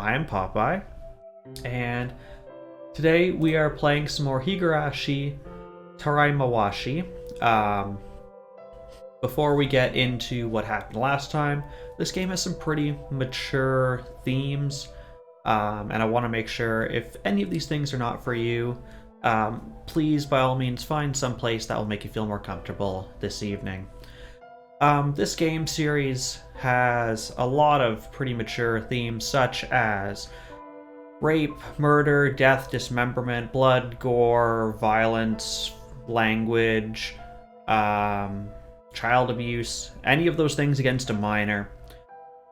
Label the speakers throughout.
Speaker 1: I'm Popeye, and today we are playing some more Higurashi Taraimawashi. Before we get into what happened last time, this game has some pretty mature themes, and I want to make sure if any of these things are not for you, please by all means find some place that will make you feel more comfortable this evening. This game series has a lot of pretty mature themes such as rape, murder, death, dismemberment, blood, gore, violence, language, child abuse, any of those things against a minor.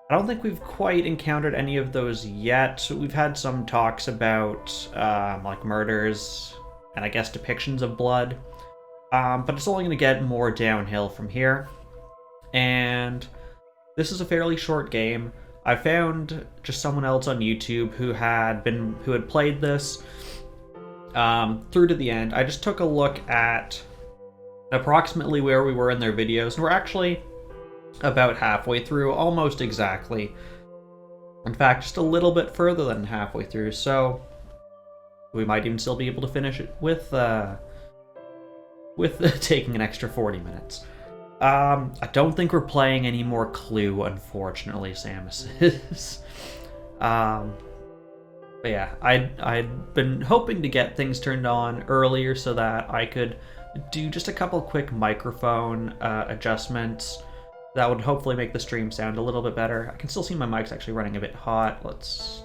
Speaker 1: I don't think we've quite encountered any of those yet. We've had some talks about like murders and I guess depictions of blood, but it's only going to get more downhill from here. And this is a fairly short game. I found just someone else on YouTube who had played this through to the end. I just took a look at approximately where we were in their videos, and we're actually about halfway through, almost exactly. In fact, just a little bit further than halfway through, so we might even still be able to finish it with taking an extra 40 minutes. I don't think we're playing any more Clue, unfortunately, Samus is. But yeah, I'd been hoping to get things turned on earlier so that I could do just a couple quick microphone adjustments that would hopefully make the stream sound a little bit better. I can still see my mic's actually running a bit hot. Let's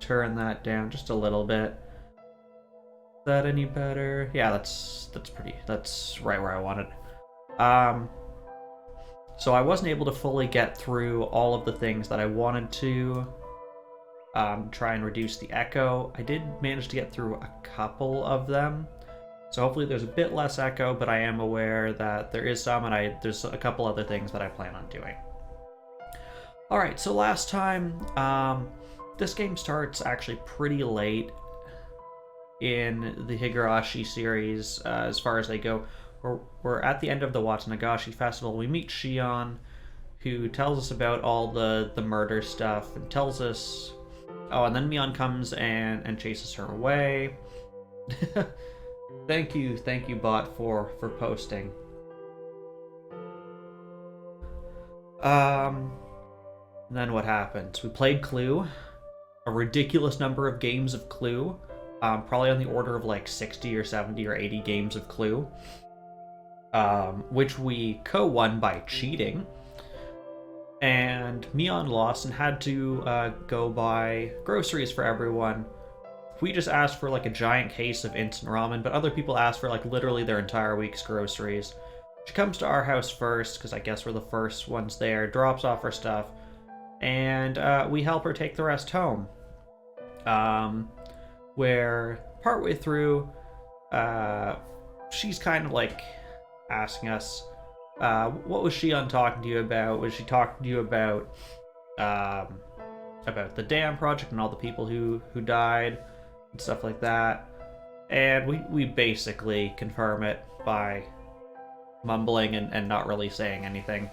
Speaker 1: turn that down just a little bit. Is that any better? Yeah, that's right where I wanted. So I wasn't able to fully get through all of the things that I wanted to try and reduce the echo. I did manage to get through a couple of them. So hopefully there's a bit less echo, but I am aware that there is some, and there's a couple other things that I plan on doing. Alright, so last time, this game starts actually pretty late in the Higurashi series, as far as they go. We're at the end of the Watanagashi Festival. We meet Shion, who tells us about all the murder stuff, and tells us... Oh, and then Mion comes and chases her away. Thank you, bot, for posting. And then what happens? We played Clue, a ridiculous number of games of Clue, probably on the order of like 60 or 70 or 80 games of Clue, which we co-won by cheating. And Mion lost and had to go buy groceries for everyone. We just asked for like a giant case of instant ramen, but other people asked for like literally their entire week's groceries. She comes to our house first, because I guess we're the first ones there, drops off her stuff, and we help her take the rest home. Where partway through, she's kind of like asking us, what was Shion talking to you about? Was she talking to you about the dam project and all the people who died? And stuff like that, and we basically confirm it by mumbling and not really saying anything.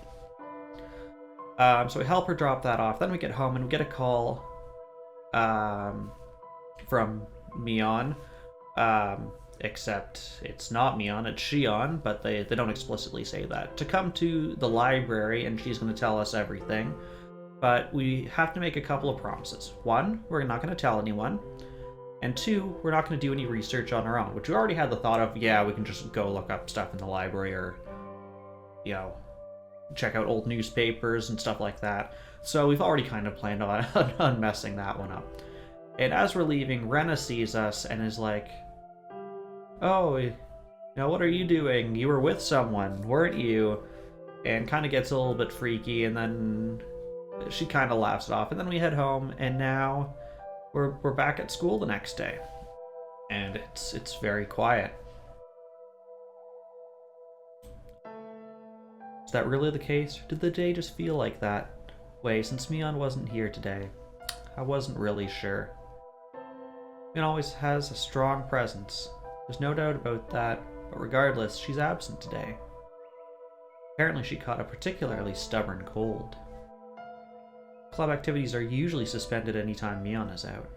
Speaker 1: So we help her drop that off. Then we get home and we get a call from Mion, except it's not Mion, it's Shion, but they don't explicitly say that, to come to the library, and she's going to tell us everything. But we have to make a couple of promises. One, we're not going to tell anyone. And two, we're not going to do any research on our own, which we already had the thought of, yeah, we can just go look up stuff in the library or, check out old newspapers and stuff like that. So we've already kind of planned on messing that one up. And as we're leaving, Rena sees us and is like, oh, what are you doing? You were with someone, weren't you? And kind of gets a little bit freaky, and then she kind of laughs it off. And then we head home, and now... We're back at school the next day, and it's very quiet. Is that really the case? Or did the day just feel like that way since Mion wasn't here today? I wasn't really sure. Mion always has a strong presence. There's no doubt about that, but regardless, she's absent today. Apparently she caught a particularly stubborn cold. club activities are usually suspended anytime Mion is out.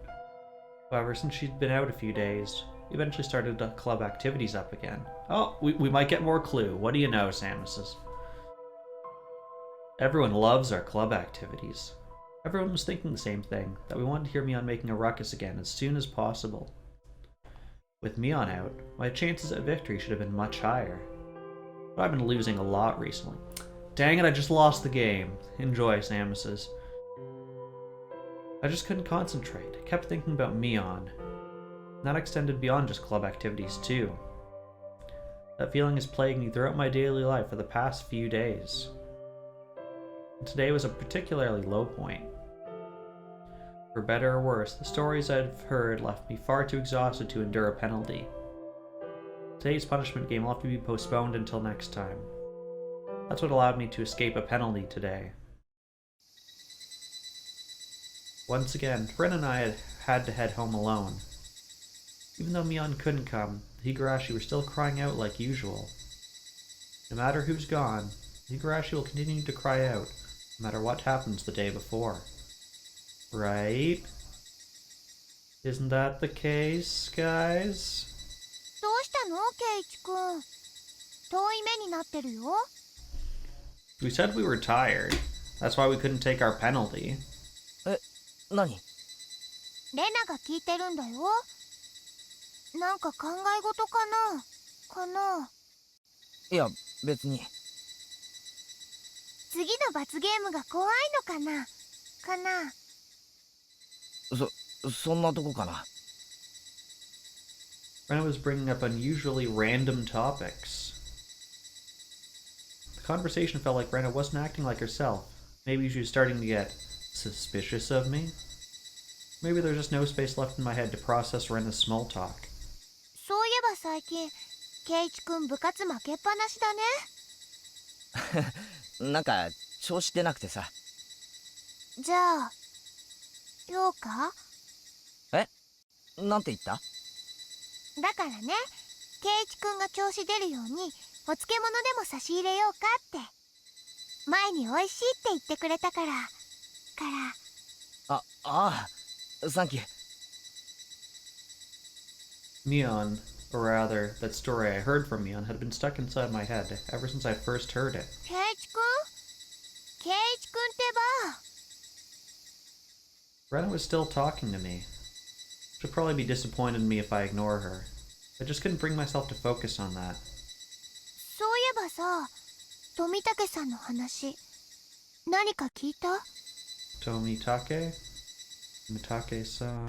Speaker 1: However, since she'd been out a few days, we eventually started the club activities up again. Oh, we might get more clue. What do you know, Samus? Everyone loves our club activities. Everyone was thinking the same thing, that we wanted to hear Mion making a ruckus again as soon as possible. With Mion out, my chances at victory should have been much higher. But I've been losing a lot recently. Dang it, I just lost the game. Enjoy, Samus's. I just couldn't concentrate. I kept thinking about Mion. And that extended beyond just club activities, too. That feeling has plagued me throughout my daily life for the past few days. And today was a particularly low point. For better or worse, the stories I've heard left me far too exhausted to endure a penalty. Today's punishment game will have to be postponed until next time. That's what allowed me to escape a penalty today. Once again, Ren and I had to head home alone. Even though Mion couldn't come, the Higurashi were still crying out like usual. No matter who's gone, the Higurashi will continue to cry out, no matter what happens the day before. Right? Isn't that the case, guys?
Speaker 2: どうしたの、ケイチ君。遠い目になってるよ。
Speaker 1: We said we were tired. That's why we couldn't take our penalty.
Speaker 3: え、何？
Speaker 2: レナが聞いてるんだよ。なんか考え事かな。
Speaker 3: いや、別に。
Speaker 2: 次の罰ゲームが怖いのかな。
Speaker 3: そんなとこかな。
Speaker 1: Rena was bringing up unusually random topics. The conversation felt like Rena wasn't acting like herself. Maybe she was starting to get suspicious of me. Maybe there's just no space left in my head to process Rena's small talk.
Speaker 2: そういえば最近、ケイチ君部活負けっぱなしだね。
Speaker 3: なんか調子出なくてさ。
Speaker 2: じゃあ、ようか？
Speaker 3: え？なんて言った？
Speaker 2: だからね、ケイチ君が調子出るようにお漬物でも差し入れようかって。前に美味しいって言ってくれたから。
Speaker 3: ああ、サンキュー。
Speaker 1: Mion, or rather, that story I heard from Mion had been stuck inside my head ever since I first heard it.
Speaker 2: ケイチ君ってば。
Speaker 1: Rena was still talking to me. She'll probably be disappointed in me if I ignore her. I just couldn't bring myself to focus on that.
Speaker 2: そういえばさ、富武さんの話、何か聞いた？
Speaker 1: Tomitake? Tomitake-san?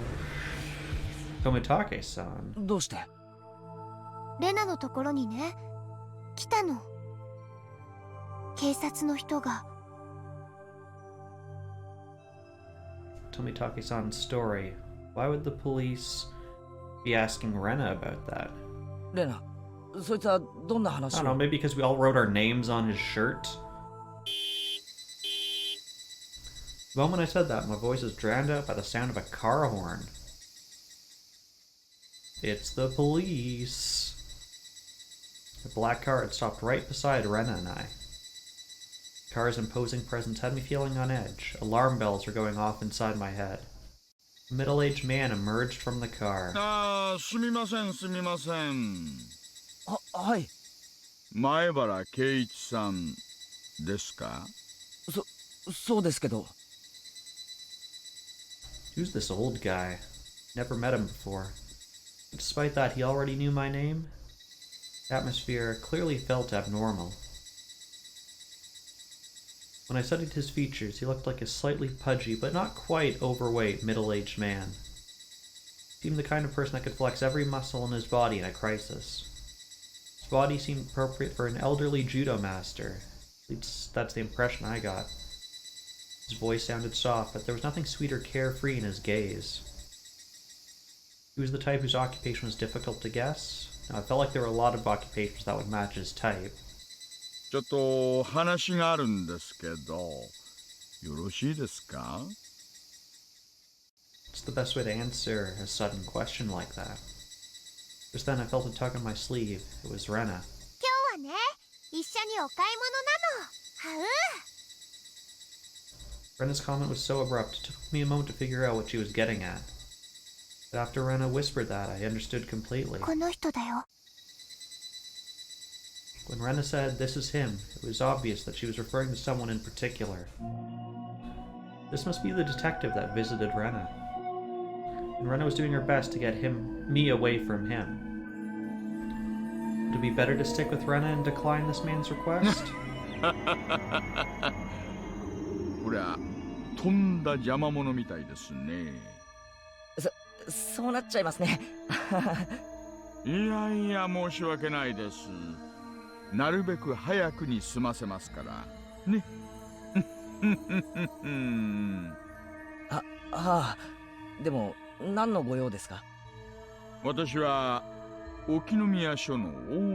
Speaker 1: Tomitake-san?
Speaker 3: どうして？
Speaker 2: レナのところにね、来たの。警察の人が。
Speaker 1: Tomitake-san's story. Why would the police be asking Rena about that?
Speaker 3: レナ、そいつはどんな
Speaker 1: I
Speaker 3: 話
Speaker 1: don't know,
Speaker 3: を？
Speaker 1: maybe because we all wrote our names on his shirt? The moment I said that, my voice was drowned out by the sound of a car horn. It's the police. A black car had stopped right beside Rena and I. The car's imposing presence had me feeling on edge. Alarm bells were going off inside my head. A middle-aged man emerged from the car.
Speaker 4: すみません。
Speaker 3: はい。
Speaker 4: 前原圭一さんですか？
Speaker 3: そうですけど。
Speaker 1: Who's this old guy? Never met him before. But despite that, he already knew my name? The atmosphere clearly felt abnormal. When I studied his features, he looked like a slightly pudgy, but not quite overweight, middle-aged man. He seemed the kind of person that could flex every muscle in his body in a crisis. His body seemed appropriate for an elderly judo master. At least that's the impression I got. His voice sounded soft, but there was nothing sweet or carefree in his gaze. He was the type whose occupation was difficult to guess. Now, I felt like there were a lot of occupations that would match his type.
Speaker 4: ちょっと話があるんですけど、よろしいですか？
Speaker 1: What's the best way to answer a sudden question like that? Just then I felt a tug on my sleeve. It was Rena.
Speaker 2: 今日はね、一緒にお買い物なの。はう。
Speaker 1: Rena's comment was so abrupt, it took me a moment to figure out what she was getting at. But after Rena whispered that, I understood completely.
Speaker 2: この人だよ。
Speaker 1: When Rena said, "This is him," it was obvious that she was referring to someone in particular. This must be the detective that visited Rena. And Rena was doing her best to get me away from him. Would it be better to stick with Rena and decline this man's request?
Speaker 4: こりゃとんだ邪魔者みたいですね。
Speaker 3: そうなっちゃいますね。
Speaker 4: いやいや、申し訳ないです。なるべく早くに済ませますからね。
Speaker 3: ああ、でも何のご用ですか？
Speaker 4: 私は沖宮署の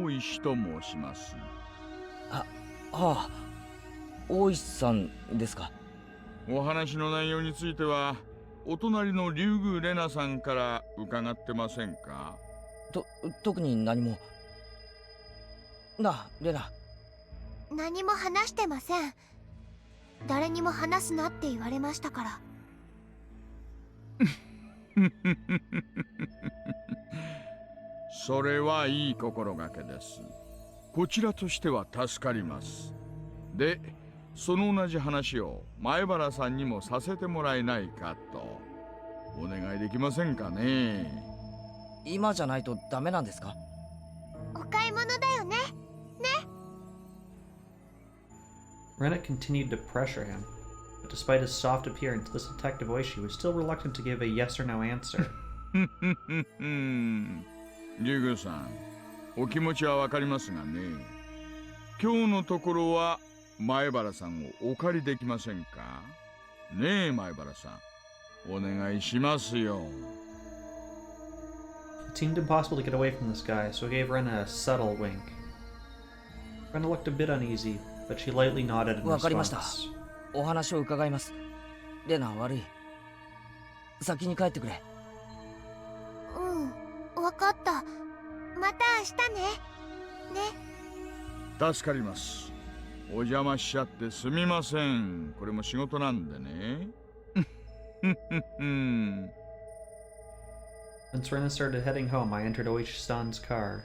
Speaker 4: 大石と申します。
Speaker 3: 大石さんですか？
Speaker 4: お話の内容についてはお隣の竜宮レナさんから伺ってませんか？
Speaker 3: 特に何も。なあ、レナ。
Speaker 2: 何も話してません。誰にも話すなって言われましたから。
Speaker 4: それはいい心がけです。こちらとしては助かります。で、その同じ話を前原さんにもさせてもらえないかとお願いできませんかね。
Speaker 3: 今じゃないとダメなんですか？
Speaker 2: お買い物だよね。
Speaker 1: Rena continued to pressure him, but despite his soft appearance, this detective Oishi was still reluctant to give a yes or no answer.
Speaker 4: 竜宮さん、お気持ちはわかりますがね。今日のところは前原さんをお借りできませんか？ねえ、前原さん、お願いしますよ。
Speaker 1: It seemed impossible to get away from this guy, so I gave Rena a subtle wink. Rena looked a bit uneasy, but she lightly nodded in
Speaker 3: わかりました。
Speaker 1: response.
Speaker 3: お話を伺います。レナ、悪い。先に帰ってくれ。
Speaker 2: うん、わかった。また明日ね。ね。
Speaker 4: 助かります。お邪魔しちゃってすみません。これも仕事なんでね。
Speaker 1: Once Rena started heading home, I entered Oishi-san's car.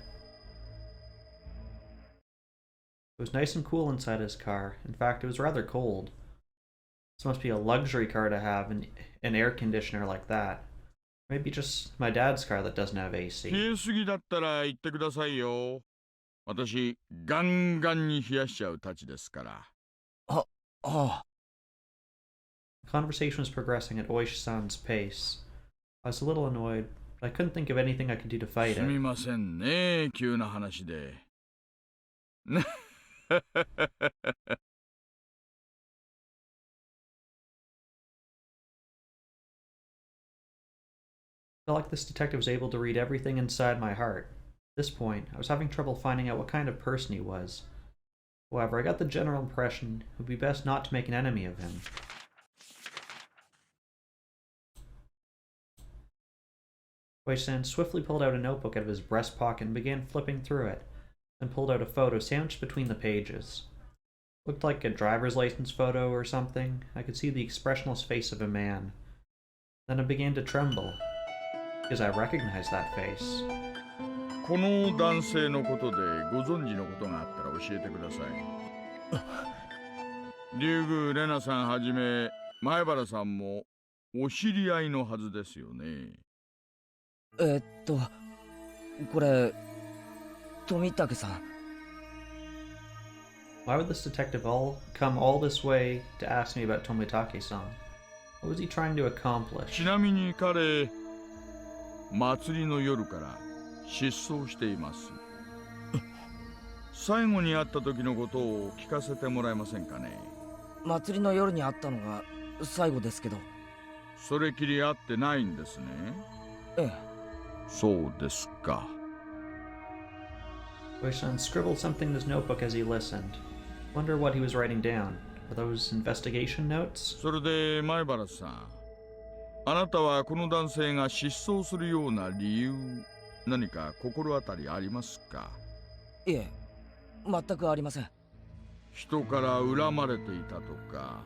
Speaker 1: It was nice and cool inside his car. In fact, it was rather cold. This must be a luxury car to have an air conditioner like that. Maybe just my dad's car that doesn't have AC.
Speaker 4: 冷えすぎだったら言ってくださいよ。私、ガンガンに冷やしちゃうたちですから。
Speaker 3: ああ。
Speaker 1: The conversation was progressing at Oishi-san's pace. I was a little annoyed, but I couldn't think of anything I could do to fight
Speaker 4: す
Speaker 1: it.
Speaker 4: みませんね、急な話で。
Speaker 1: I felt like this detective was able to read everything inside my heart. At this point, I was having trouble finding out what kind of person he was. However, I got the general impression it would be best not to make an enemy of him. Oishi-san swiftly pulled out a notebook out of his breast pocket and began flipping through it, then pulled out a photo sandwiched between the pages. Looked like a driver's license photo or something. I could see the expressionless face of a man. Then I began to tremble, because I recognized that face.
Speaker 4: この男性のことでご存知のことがあったら教えてください。竜宮レナさんはじめ前原さんもお知り合いのはずですよね。
Speaker 3: これ、富武さん。
Speaker 1: Why would this detective come all this way to ask me about Tomitake-san? What was he trying to accomplish?
Speaker 4: ちなみに彼、祭りの夜から失踪しています。最後に会った時のことを聞かせてもらえませんかね。
Speaker 3: 祭りの夜に会ったのが最後ですけど。
Speaker 4: それきり会ってないんですね。
Speaker 3: ええ。
Speaker 4: そうですか。
Speaker 1: Oishi-san scribbled something in his notebook as he listened. Wonder what he was writing down. Were those investigation notes?
Speaker 4: それで前原さん、あなたはこの男性が失踪するような理由、何か心当たりありますか？
Speaker 3: いえ、全くありません。
Speaker 4: 人から恨まれていたとか、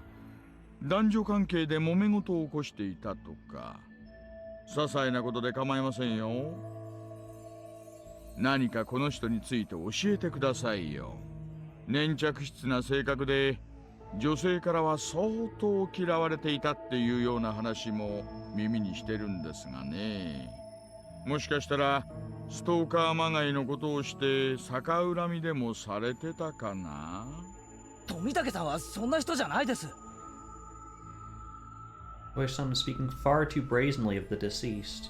Speaker 4: 男女関係で揉め事を起こしていたとか。些細なことで構いませんよ。何かこの人について教えてくださいよ。粘着質な性格で女性からは相当嫌われていたっていうような話も耳にしてるんですがね。もしかしたらストーカーまがいのことをして逆恨みでもされてたかな。
Speaker 3: 富武さんはそんな人じゃないです。
Speaker 1: Oishi-san was speaking far too brazenly of the deceased.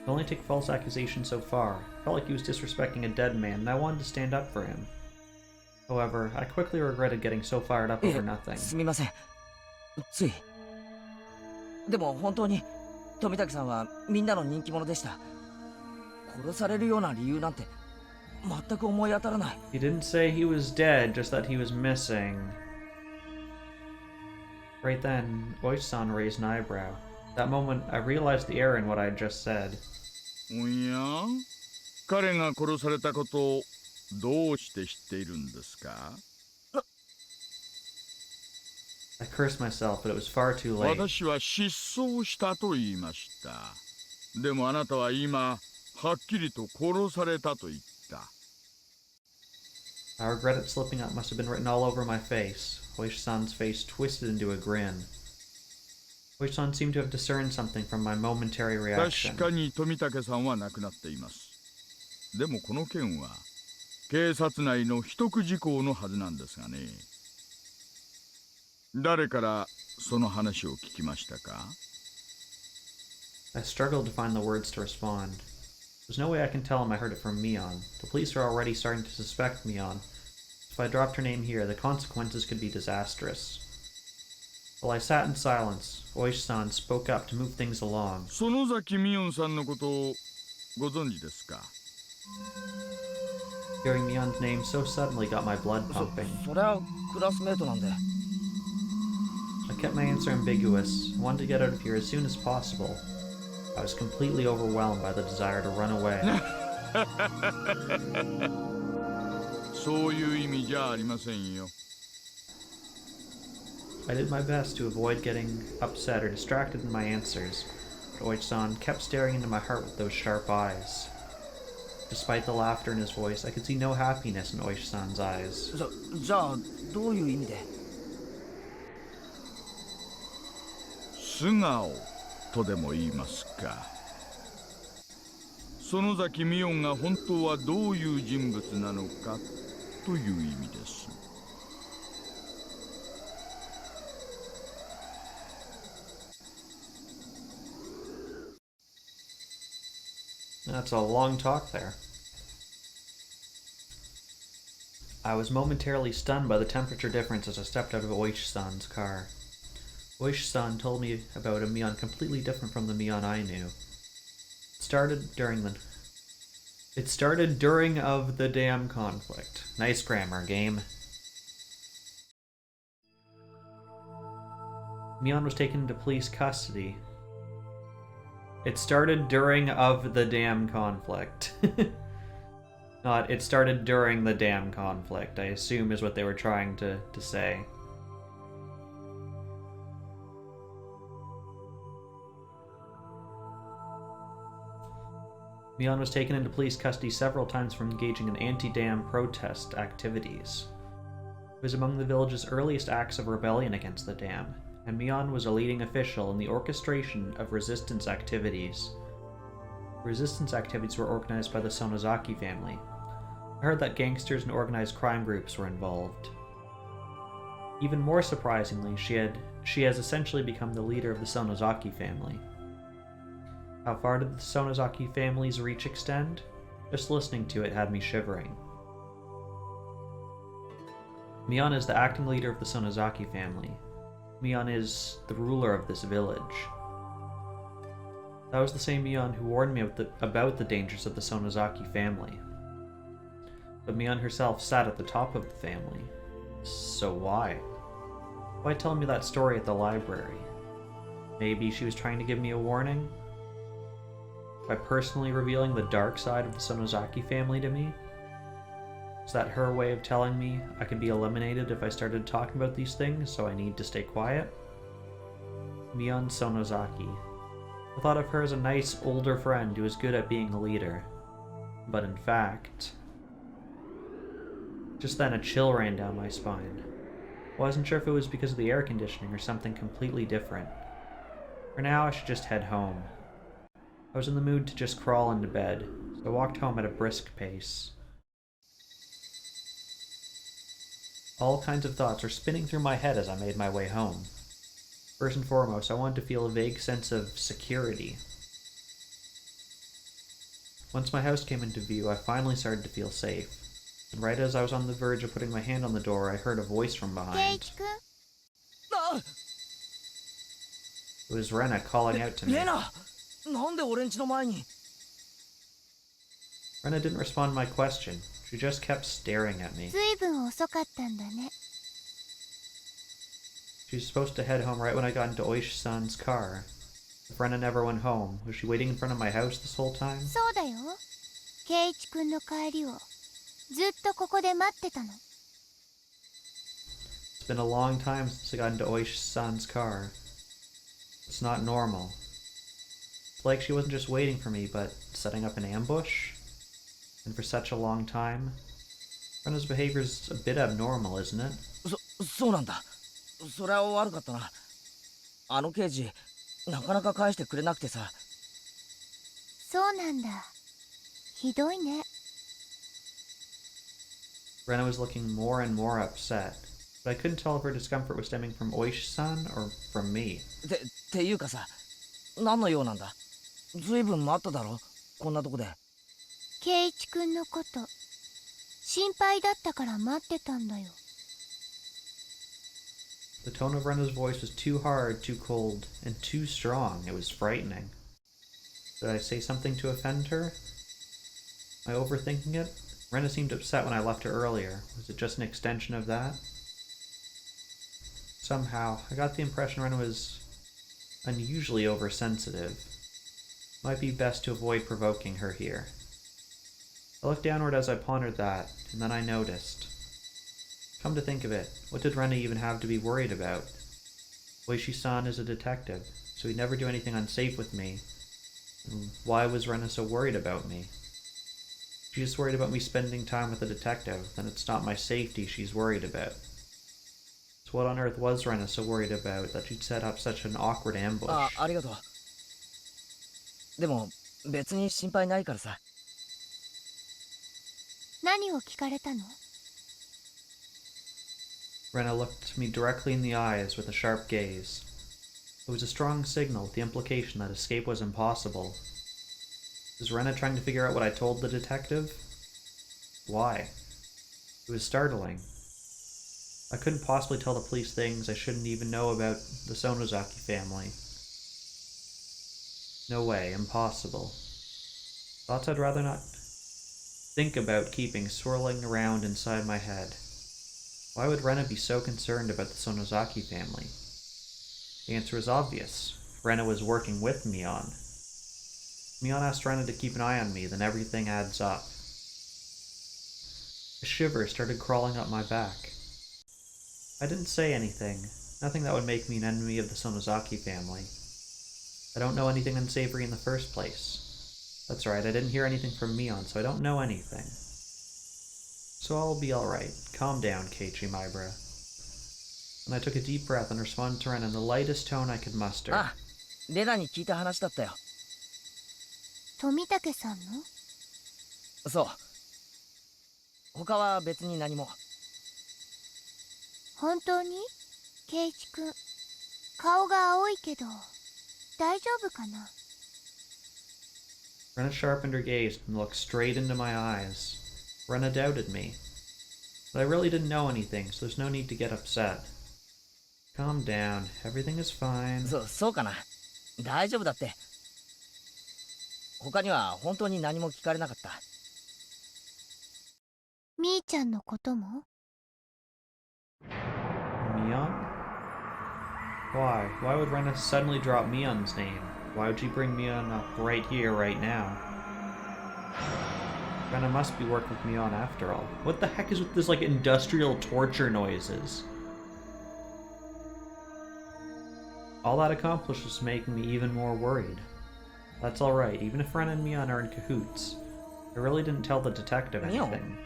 Speaker 1: I could only take false accusations so far. I felt like he was disrespecting a dead man, and I wanted to stand up for him. However, I quickly regretted getting so fired up over nothing.
Speaker 3: すみません。つい。でも本当に富武さんはみんなの人気者でした。殺されるような理由なんて全く思い当たらない。
Speaker 1: He didn't say he was dead, just that he was missing. Right then, Oishi-san raised an eyebrow. That moment, I realized the error in what I had just said.
Speaker 4: おや？彼が殺されたことをどうして知っているんですか？
Speaker 1: I cursed myself, but it was far too late.
Speaker 4: 私は失踪したと言いました。でもあなたは今、はっきりと殺されたと言った。
Speaker 1: I regret it slipping out must have been written all over my face. Oishi-san's face twisted into a grin. Oishi-san seemed to have discerned something from my momentary reaction.
Speaker 4: 確かに富武さんは亡くなっています。でもこの件は警察内の秘匿事項のはずなんですがね。誰からその話を聞きましたか？
Speaker 1: I struggled to find the words to respond. There's no way I can tell him I heard it from Mion. The police are already starting to suspect Mion. If I dropped her name here, the consequences could be disastrous. While I sat in silence, Oishi-san spoke up to move things along.
Speaker 4: 園崎美音さんのことをご存知ですか？
Speaker 1: Hearing Mion's name so suddenly got my blood pumping.
Speaker 3: そりゃクラスメートなんで。
Speaker 1: I kept my answer ambiguous. I wanted to get out of here as soon as possible. I was completely overwhelmed by the desire to run away.
Speaker 4: そういう意味じゃありませんよ。
Speaker 1: I did my best to avoid getting upset or distracted in my answers, but Oichi-san kept staring into my heart with those sharp eyes. Despite the laughter in his voice, I could see no happiness in Oishi-san's eyes.
Speaker 3: じゃあどういう意味で？
Speaker 4: 素顔とでも言いますか。園崎美音が本当はどういう人物なのかという意味です。
Speaker 1: That's a long talk there. I was momentarily stunned by the temperature difference as I stepped out of Oishi-san's car. Oishi-san told me about a Mion completely different from the Mion I knew. It started during of the dam conflict. Nice grammar, game. Mion was taken into police custody. It started during of the dam conflict. Not, it started during the dam conflict, I assume is what they were trying to say. Mion was taken into police custody several times for engaging in anti-dam protest activities. It was among the village's earliest acts of rebellion against the dam, and Mion was a leading official in the orchestration of resistance activities. Resistance activities were organized by the Sonozaki family. I heard that gangsters and organized crime groups were involved. Even more surprisingly, she has essentially become the leader of the Sonozaki family. How far did the Sonozaki family's reach extend? Just listening to it had me shivering. Mion is the acting leader of the Sonozaki family. Mion is the ruler of this village. That was the same Mion who warned me about the dangers of the Sonozaki family. But Mion herself sat at the top of the family. So why? Why tell me that story at the library? Maybe she was trying to give me a warning? By personally revealing the dark side of the Sonozaki family to me? Is that her way of telling me I could be eliminated if I started talking about these things, so I need to stay quiet? Mion Sonozaki. I thought of her as a nice older friend who was good at being a leader. But in fact... Just then a chill ran down my spine. I wasn't sure if it was because of the air conditioning or something completely different. For now, I should just head home. I was in the mood to just crawl into bed, so I walked home at a brisk pace. All kinds of thoughts were spinning through my head as I made my way home. First and foremost, I wanted to feel a vague sense of security. Once my house came into view, I finally started to feel safe. And right as I was on the verge of putting my hand on the door, I heard a voice from behind.
Speaker 2: Keiichi-kun?
Speaker 1: It was Rena calling out to me.
Speaker 3: レナなんで俺んちの前に
Speaker 1: Rena didn't respond to my question. She just kept staring at me.
Speaker 2: ずいぶん遅かったんだね。
Speaker 1: She was supposed to head home right when I got into Oishi-san's car. If Rena never went home, was she waiting in front of my house this whole time?
Speaker 2: そうだよ。ケイチ君の帰りをずっとここで待ってたの。
Speaker 1: It's been a long time since I got into Oishi-san's car. It's not normal. It's like she wasn't just waiting for me, but setting up an ambush? And for such a long time? Rena's behavior's a bit abnormal, isn't it?
Speaker 3: そうなんだ。それは悪かったな。あの刑事なかなか返してくれなくてさ。
Speaker 2: そうなんだ。ひどいね。
Speaker 1: Rena was looking more and more upset, but I couldn't tell if her discomfort was stemming from Oishi-san or from me.
Speaker 3: っていうかさ、何の用なんだ。ずいぶん待っただろ、こんなとこで。
Speaker 2: ケイチ君のこと心配だったから待ってたんだよ。
Speaker 1: The tone of Rena's voice was too hard, too cold, and too strong. It was frightening. Did I say something to offend her? Am I overthinking it? Rena seemed upset when I left her earlier. Was it just an extension of that? Somehow, I got the impression Rena was unusually oversensitive. Might be best to avoid provoking her here. I looked downward as I pondered that, and then I noticed. Come to think of it, what did Rena even have to be worried about? Oishi-san is a detective, so he'd never do anything unsafe with me. And why was Rena so worried about me? If she's worried about me spending time with a detective, then it's not my safety she's worried about. So what on earth was Rena so worried about that she'd set up such an awkward ambush?
Speaker 3: ありがとう。でも別に心配ないからさ。
Speaker 2: 何を聞かれたの？
Speaker 1: Rena looked me directly in the eyes with a sharp gaze. It was a strong signal with the implication that escape was impossible. Was Rena trying to figure out what I told the detective? Why? It was startling. I couldn't possibly tell the police things I shouldn't even know about the Sonozaki family. No way, impossible. Thoughts I'd rather not think about keeping swirling around inside my head. Why would Rena be so concerned about the Sonozaki family? The answer is obvious. Rena was working with Mion. Mion asked Rena to keep an eye on me, then everything adds up. A shiver started crawling up my back. I didn't say anything, nothing that would make me an enemy of the Sonozaki family. I don't know anything unsavory in the first place. That's right, I didn't hear anything from Mion, so I don't know anything. So I'll be alright. Calm down, Keichi, my bro. And I took a deep breath and responded to Ren in the lightest tone I could muster.
Speaker 3: あ、レナに聞いた話だったよ。
Speaker 2: 富武さんの？
Speaker 3: そう。他は別に何も。
Speaker 2: 本当に？ケイチ君、顔が青いけど大丈夫かな？
Speaker 1: Rena sharpened her gaze and looked straight into my eyes. Rena doubted me. But I really didn't know anything, so there's no need to get upset. Calm down. Everything is fine.
Speaker 3: そうかな。大丈夫だって。他には本当に何も聞かれなかった。
Speaker 2: みーちゃんのことも？
Speaker 1: Mion? Why? Why would Rena suddenly drop Mion's name? Why would she bring Mion up right here, right now? Rena must be working with Mion after all. What the heck is with this, like, industrial torture noises? All that accomplished was making me even more worried. That's alright, even if Ren and Mion are in cahoots. I really didn't tell the detective
Speaker 3: Mion?
Speaker 1: anything.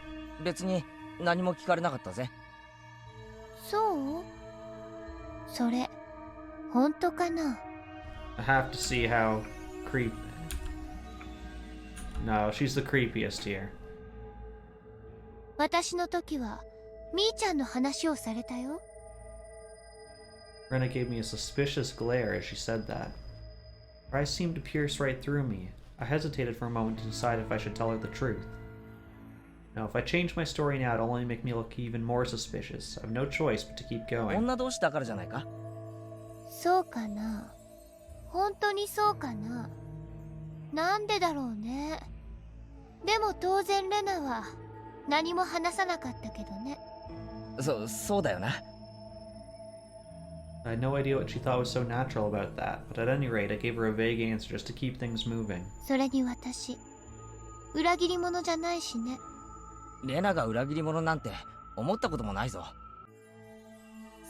Speaker 3: 別に何も聞かれなかったぜ。
Speaker 2: そう？それ本当かな？
Speaker 1: I have to see how creep... No, she's the creepiest here.
Speaker 2: 私の時はみーちゃんの話をされたよ。
Speaker 1: Rena gave me a suspicious glare as she said that. Her eyes seemed to pierce right through me. I hesitated for a moment to decide if I should tell her the truth. Now, if I change my story now, it'll only make me look even more suspicious. I have no choice but to keep going.
Speaker 3: 女同士だからじゃないか。
Speaker 2: そうかな？本当にそうかな？なんでだろうね。でも当然レナは何も話さなかったけどね。
Speaker 3: そうだよな。
Speaker 1: I had no idea what she thought was so natural about that, but at any rate, I gave her a vague answer just to keep things moving.
Speaker 2: それに私、裏切り者じゃないしね。
Speaker 3: レナが裏切り者なんて思ったこともないぞ。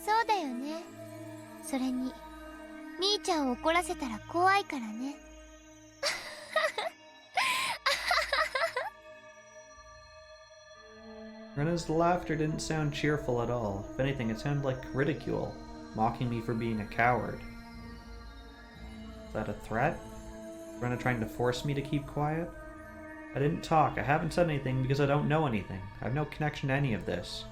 Speaker 2: そうだよね。それに、みーちゃんを怒らせたら怖いからね。
Speaker 1: Rena's laughter didn't sound cheerful at all. If anything, it sounded like ridicule, mocking me for being a coward. Is that a threat? Rena trying to force me to keep quiet? I didn't talk. I haven't said anything because I don't know anything. I have no connection to any of this.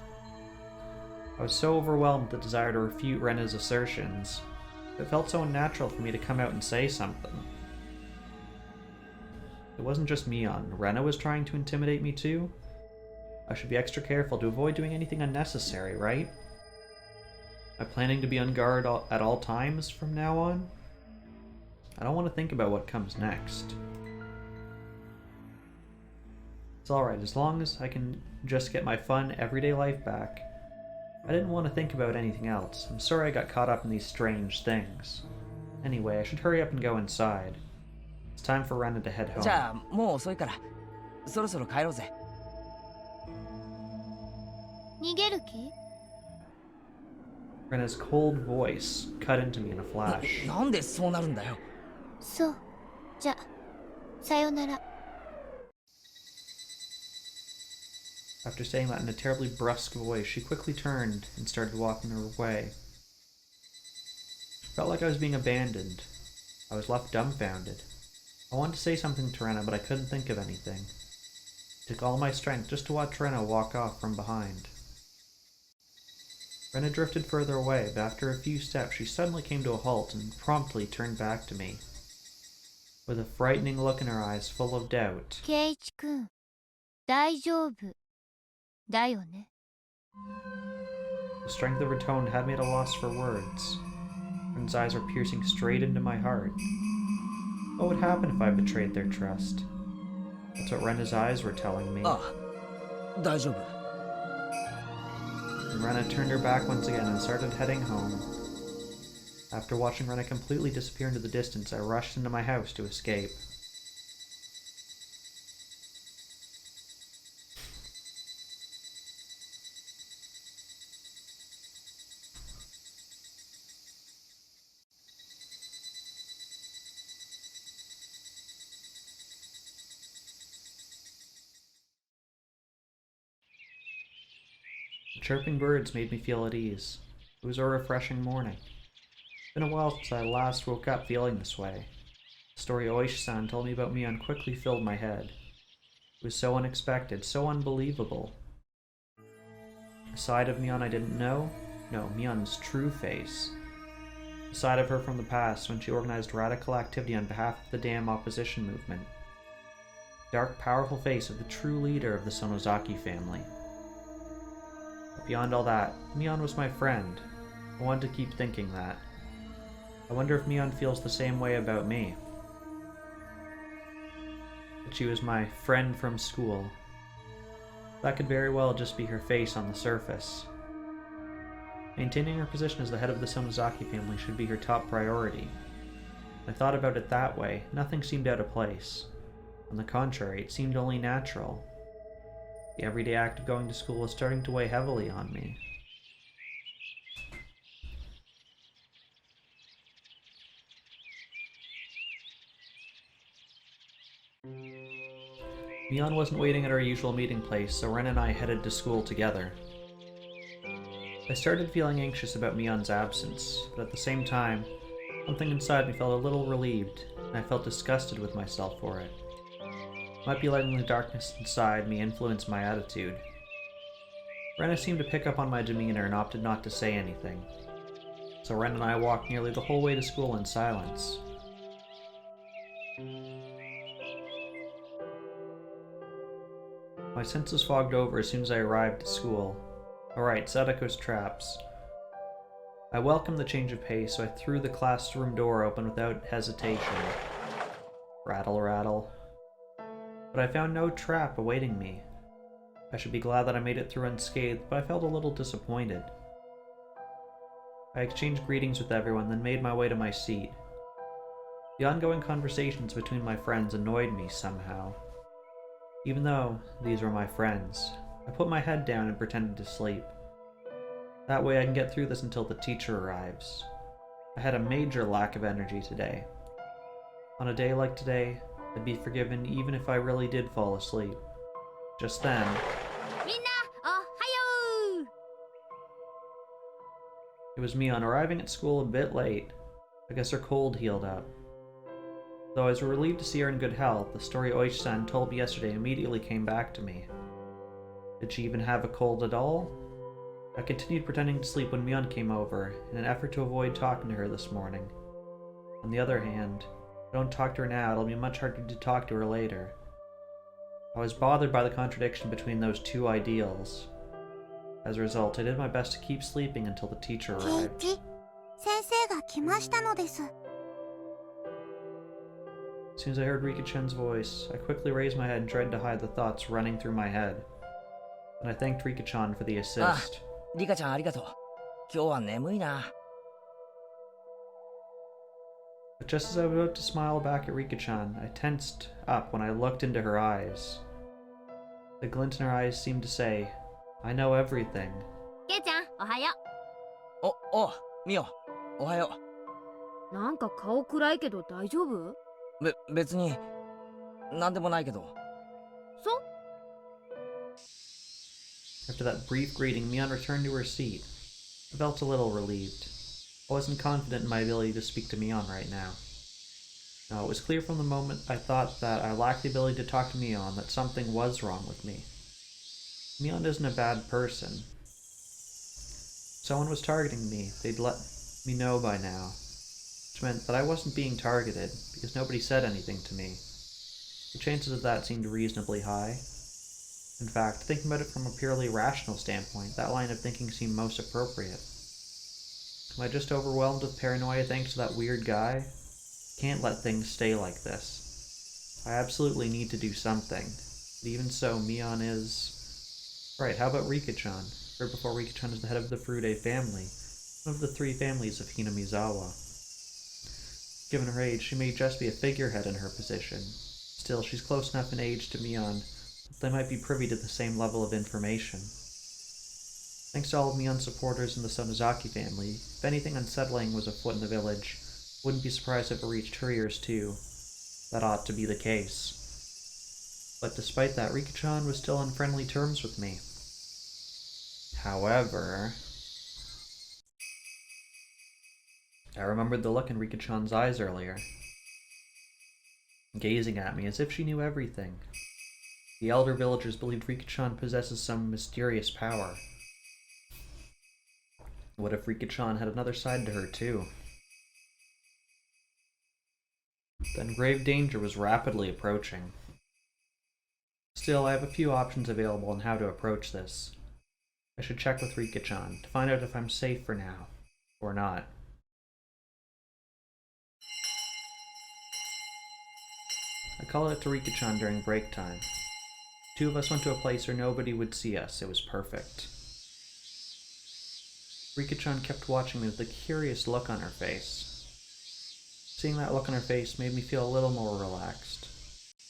Speaker 1: I was so overwhelmed with the desire to refute Rena's assertions. It felt so unnatural for me to come out and say something. It wasn't just Mion. Rena was trying to intimidate me too? I should be extra careful to avoid doing anything unnecessary, right? Am I planning to be on guard at all times from now on? I don't want to think about what comes next. It's alright, as long as I can just get my fun, everyday life back. I didn't want to think about anything else. I'm sorry I got caught up in these strange things. Anyway, I should hurry up and go inside. It's time for Rena to head home.
Speaker 3: じゃあもう遅いからそろそろ帰ろうぜ。
Speaker 2: 逃げる気？
Speaker 1: Rena's cold voice cut into me in a flash.
Speaker 3: なんでそうなるんだよ。
Speaker 2: そう。じゃ、さよなら。
Speaker 1: After saying that in a terribly brusque voice, she quickly turned and started walking her way. It felt like I was being abandoned. I was left dumbfounded. I wanted to say something to Rena, but I couldn't think of anything. It took all my strength just to watch Rena walk off from behind. Rena drifted further away, but after a few steps she suddenly came to a halt and promptly turned back to me. With a frightening look in her eyes full of doubt.
Speaker 2: ケイチ君、大丈夫だよね。
Speaker 1: The strength of her tone had me at a loss for words. Rena's eyes were piercing straight into my heart. What would happen if I betrayed their trust? That's what Rena's eyes were telling me.
Speaker 3: ああ、大丈夫。
Speaker 1: And Rena turned her back once again and started heading home. After watching Rena completely disappear into the distance, I rushed into my house to escape. The chirping birds made me feel at ease. It was a refreshing morning. It's been a while since I last woke up feeling this way. The story Oishi-san told me about Mion quickly filled my head. It was so unexpected, so unbelievable. A side of Mion I didn't know? No, Mion's true face. A side of her from the past when she organized radical activity on behalf of the Dam opposition movement. Dark, powerful face of the true leader of the Sonozaki family. But beyond all that, Mion was my friend. I wanted to keep thinking that. I wonder if Mion feels the same way about me. That she was my friend from school. That could very well just be her face on the surface. Maintaining her position as the head of the Sonozaki family should be her top priority. I thought about it that way. Nothing seemed out of place. On the contrary, it seemed only natural. The everyday act of going to school was starting to weigh heavily on me. Mion wasn't waiting at our usual meeting place, so Ren and I headed to school together. I started feeling anxious about Mion's absence, but at the same time, something inside me felt a little relieved, and I felt disgusted with myself for it. I might be letting the darkness inside me influence my attitude. Rena seemed to pick up on my demeanor and opted not to say anything. So Ren and I walked nearly the whole way to school in silence. My senses fogged over as soon as I arrived at school. Alright, Sadako's traps. I welcomed the change of pace, so I threw the classroom door open without hesitation. Rattle, rattle. But I found no trap awaiting me. I should be glad that I made it through unscathed, but I felt a little disappointed. I exchanged greetings with everyone, then made my way to my seat. The ongoing conversations between my friends annoyed me somehow. Even though these were my friends, I put my head down and pretended to sleep. That way I can get through this until the teacher arrives. I had a major lack of energy today. On a day like today, I'd be forgiven even if I really did fall asleep. Just then... It was Mion arriving at school a bit late. I guess her cold healed up. Though I was relieved to see her in good health, the story Oichi-san told me yesterday immediately came back to me. Did she even have a cold at all? I continued pretending to sleep when Mion came over, in an effort to avoid talking to her this morning. On the other hand, if I don't talk to her now, it'll be much harder to talk to her later. I was bothered by the contradiction between those two ideals. As a result, I did my best to keep sleeping until the teacher arrived.
Speaker 2: Keichi, 先生が来ましたのです。
Speaker 1: As soon as I heard Rika-chan's voice, I quickly raised my head and tried to hide the thoughts running through my head. And I thanked Rika-chan for the assist.
Speaker 3: リカちゃんありがとう。今日は眠いな。
Speaker 1: But just as I was about to smile back at Rika-chan, I tensed up when I looked into her eyes. The glint in her eyes seemed to say, I know everything.
Speaker 2: ケイちゃん、おはよ
Speaker 3: お、ミオ、おはよ
Speaker 5: う。なんか顔暗いけど大丈夫？
Speaker 3: う。別に、なんでもないけど。
Speaker 5: そう？
Speaker 1: After that brief greeting, Mion returned to her seat. I felt a little relieved. I wasn't confident in my ability to speak to Mion right now. No, it was clear from the moment I thought that I lacked the ability to talk to Mion that something was wrong with me. Mion isn't a bad person. If someone was targeting me, they'd let me know by now. Which meant that I wasn't being targeted, because nobody said anything to me. The chances of that seemed reasonably high. In fact, thinking about it from a purely rational standpoint, that line of thinking seemed most appropriate. Am I just overwhelmed with paranoia thanks to that weird guy? Can't let things stay like this. I absolutely need to do something. But even so, Mion is... Right, how about Rika-chan? Heard before Rika-chan is the head of the Furude family, one of the three families of Hinamizawa. Given her age, she may just be a figurehead in her position. Still, she's close enough in age to Mion that they might be privy to the same level of information. Thanks to all of Mion's supporters in the Sonozaki family, if anything unsettling was afoot in the village, wouldn't be surprised if it reached her ears too. That ought to be the case. But despite that, Rika-chan was still on friendly terms with me. However... I remembered the look in Rika-chan's eyes earlier. Gazing at me as if she knew everything. The elder villagers believed Rika-chan possesses some mysterious power. What if Rika-chan had another side to her too? Then grave danger was rapidly approaching. Still, I have a few options available on how to approach this. I should check with Rika-chan to find out if I'm safe for now, or not. I called out to Rika-chan during break time. Two of us went to a place where nobody would see us. It was perfect. Rika-chan kept watching me with a curious look on her face. Seeing that look on her face made me feel a little more relaxed.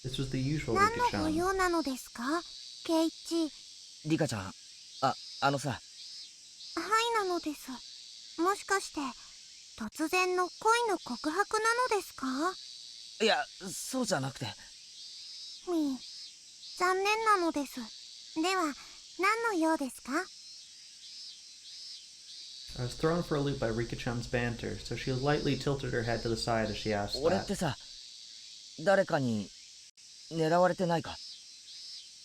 Speaker 1: This was the usual Rika-chan.
Speaker 2: 何のご用なのですか、ケイチ。
Speaker 3: リカちゃん、あのさ。
Speaker 2: はいなのです。もしかして突然の恋の告白なのですか？
Speaker 3: いや、そうじゃなくて。
Speaker 2: 残念なのです。では、何の用ですか？
Speaker 1: I was thrown for a loop by Rika-chan's banter, so she lightly tilted her head to the side as she asked
Speaker 3: 俺っ
Speaker 1: that.
Speaker 3: てさ、誰かに狙われてないか？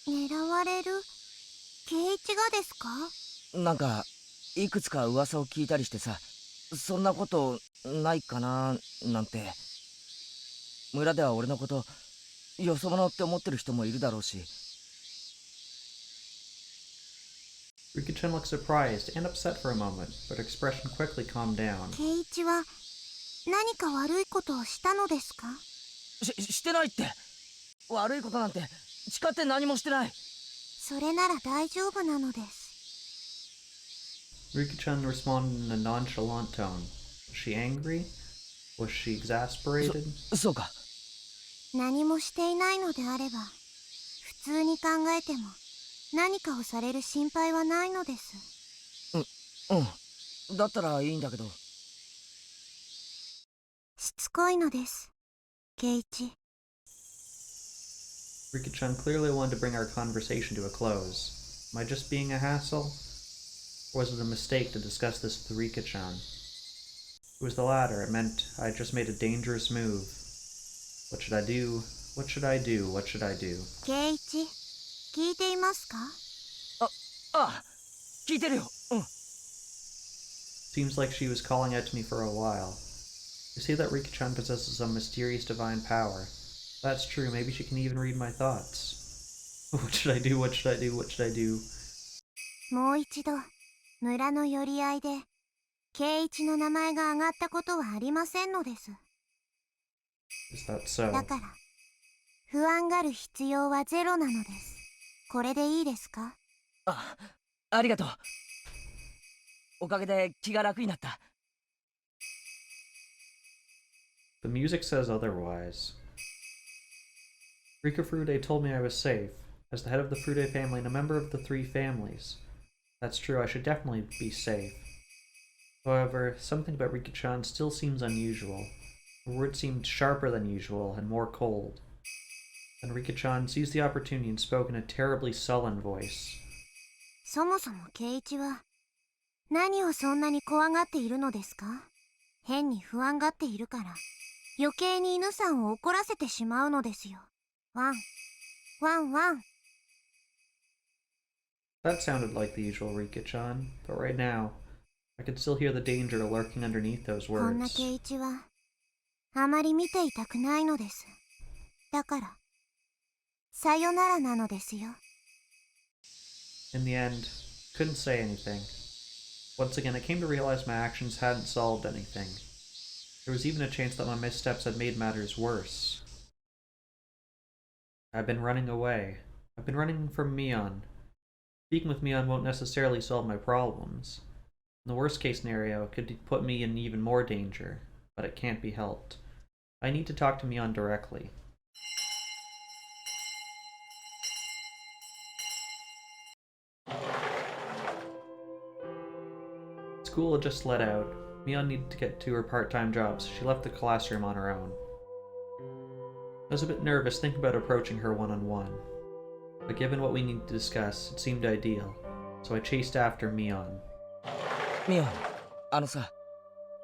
Speaker 2: 狙われる？圭一がですか？
Speaker 3: なんかいくつか噂を聞いたりしてさ、そんなことないかななんて。村では俺のことよそ者って思ってる人もいるだろうし。
Speaker 1: Rika-chan looked surprised and upset for a moment, but her expression quickly calmed down.
Speaker 2: 圭一は何か悪いことをしたのですか？
Speaker 3: してないって。悪いことなんて誓って何もしてない。
Speaker 2: それなら大丈夫なのです。
Speaker 1: Rika-chan responded in a nonchalant tone. Was she angry? Was she exasperated?
Speaker 3: そうか。
Speaker 2: 何もしていないのであれば、普通に考えても何かをされる心配はないのです。
Speaker 3: うん。だったらいいんだけど。
Speaker 2: しつこいのです、圭一。
Speaker 1: Rika-chan clearly wanted to bring our conversation to a close. Am I just being a hassle? Or was it a mistake to discuss this with Rika-chan? It was the latter. It meant I had just made a dangerous move. What should I do? What should I do? What should I do?
Speaker 2: 圭一、聞いていますか？
Speaker 3: ああ、聞いてるよ。
Speaker 1: Seems like she was calling out to me for a while. You say that Rika-chan possesses some mysterious divine power. If that's true, maybe she can even read my thoughts. What should I do? What should I do? What should I do?
Speaker 2: もう一度村の寄り合いで圭一の名前が挙がったことはありませんのです。
Speaker 1: Is that so?
Speaker 2: だから不安がる必要はゼロなのです。これでいいですか？
Speaker 3: ありがとう。おかげで気が楽になった。
Speaker 1: The music says otherwise. Rika Furude told me I was safe, as the head of the Furude family and a member of the three families. That's true, I should definitely be safe. However, something about Rika-chan still seems unusual. Her words seemed sharper than usual and more cold. Then Rika-chan seized the opportunity and spoke in a terribly sullen voice.
Speaker 2: そもそも圭一は何をそんなに怖がっているのですか？変に不安がっているから余計に犬さんを怒らせてしまうのですよ。ワンワンワン。
Speaker 1: That sounded like the usual Rika-chan, but right now, I could still hear the danger lurking underneath those
Speaker 2: こんな
Speaker 1: words.
Speaker 2: 圭一はあまり見ていたくないのです。だからさよならなのですよ。
Speaker 1: In the end, couldn't say anything. Once again, I came to realize my actions hadn't solved anything. There was even a chance that my missteps had made matters worse. I've been running away. I've been running from Mion. Speaking with Mion won't necessarily solve my problems. In the worst case scenario, it could put me in even more danger, but it can't be helped. I need to talk to Mion directly. School had just let out. Mion needed to get to her part-time job, so she left the classroom on her own. I was a bit nervous thinking about approaching her one-on-one, but given what we needed to discuss, it seemed ideal, so I chased after Mion.
Speaker 3: ミオン、あのさ。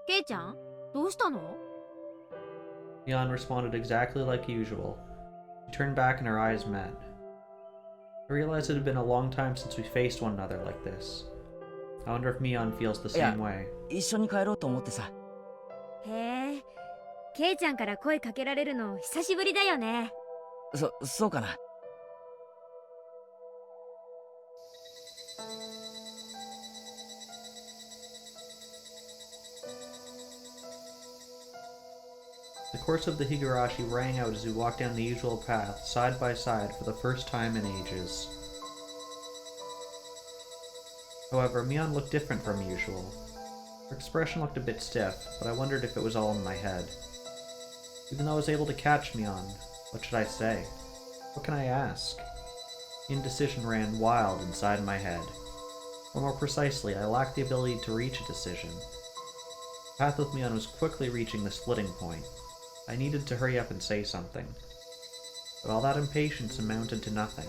Speaker 5: ケイちゃん、どうしたの？
Speaker 1: Mion responded exactly like usual. She turned back and our eyes met. I realized it had been a long time since we faced one another like this. I wonder if Mion feels the same way.
Speaker 3: 一緒に帰ろうと思ってさ。
Speaker 5: へえ、ケイちゃんから声かけられるの久しぶりだよね。
Speaker 3: そうかな。
Speaker 1: The course of the Higurashi rang out as we walked down the usual path, side by side, for the first time in ages. However, Mion looked different from usual. Her expression looked a bit stiff, but I wondered if it was all in my head. Even though I was able to catch Mion, what should I say? What can I ask? Indecision ran wild inside my head. Or more precisely, I lacked the ability to reach a decision. The path with Mion was quickly reaching the splitting point. I needed to hurry up and say something. but all that impatience amounted to nothing.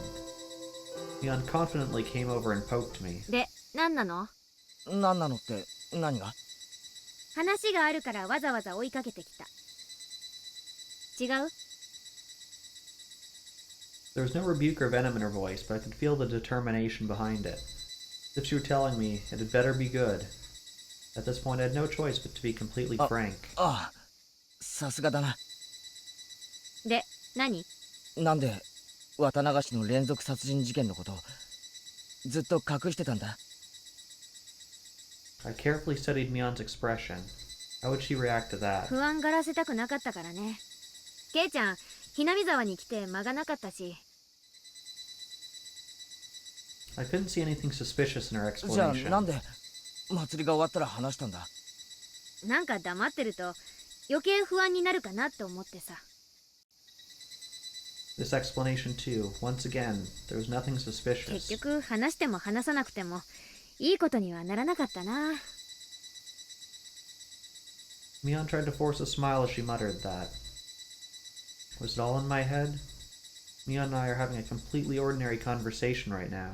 Speaker 1: Mion confidently came over and poked me.
Speaker 5: で、何なの？
Speaker 3: 何なのって何が？
Speaker 5: 話があるからわざわざ追いかけてきた。違う？
Speaker 1: There was no rebuke or venom in her voice, but I could feel the determination behind it. As if she were telling me it had better be good. At this point, I had no choice but to be completely frank.
Speaker 3: ああ、さすがだな。
Speaker 5: で、何？
Speaker 3: なんで綿流しの連続殺人事件のことずっと隠してたんだ？
Speaker 1: I carefully studied Mion's expression. How would she react to that?
Speaker 5: 不安がらせたくなかったからね。ケイちゃん、ひなみ沢に来て間がなかったし。
Speaker 1: I couldn't see anything suspicious in her
Speaker 3: じゃあ
Speaker 1: explanation.
Speaker 3: なんで祭りが終わったら話したんだ？
Speaker 5: なんか黙ってると余計不安になるかなって思ってさ。
Speaker 1: This explanation too, once again, there was nothing
Speaker 5: 結
Speaker 1: suspicious.
Speaker 5: 局話しても話さなくてもいいことにはならなかったな。
Speaker 1: Mion tried to force a smile as she muttered that. Was it all in my head? Mion and I are having a completely ordinary conversation right now.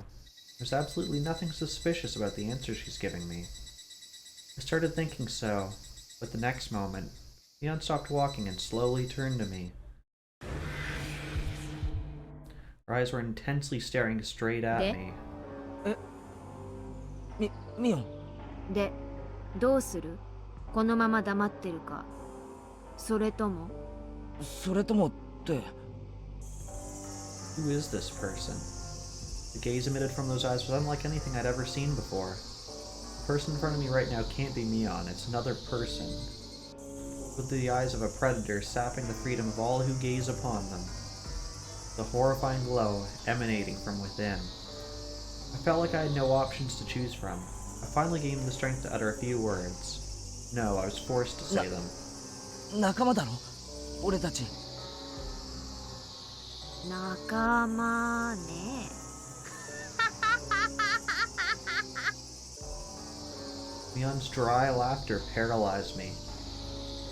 Speaker 1: There's absolutely nothing suspicious about the answers she's giving me. I started thinking so, but the next moment, Mion stopped walking and slowly turned to me. Her eyes were intensely staring straight at
Speaker 5: Yeah.
Speaker 1: me.
Speaker 3: ミオン、
Speaker 5: で、どうする？このまま黙ってるか、それとも。
Speaker 3: それともって。
Speaker 1: Who is this person? The gaze emitted from those eyes was unlike anything I'd ever seen before. The person in front of me right now can't be Mion, it's another person. With the eyes of a predator sapping the freedom of all who gaze upon them. The horrifying glow emanating from within. I felt like I had no options to choose from. I finally gained the strength to utter a few words. No, I was forced to say them.
Speaker 3: 仲間だろ俺たち。
Speaker 5: 仲間ね。
Speaker 1: Mion's dry laughter paralyzed me.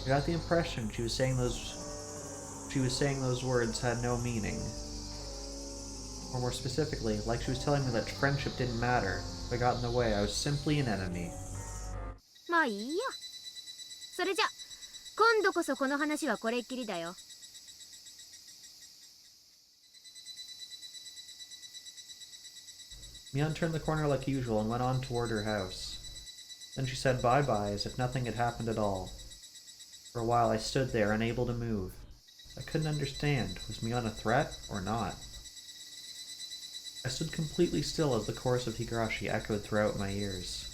Speaker 1: I got the impression she was saying those words had no meaning. Or more specifically, like she was telling me that friendship didn't matter. If I got in the way, I was simply an enemy.
Speaker 5: まあいいや。それじゃ、今度こそこの話はこれっきりだよ。
Speaker 1: Mion turned the corner like usual and went on toward her house. Then she said bye-bye as if nothing had happened at all. For a while I stood there, unable to move. I couldn't understand, was Mion a threat or not? I stood completely still as the chorus of Higurashi echoed throughout my ears.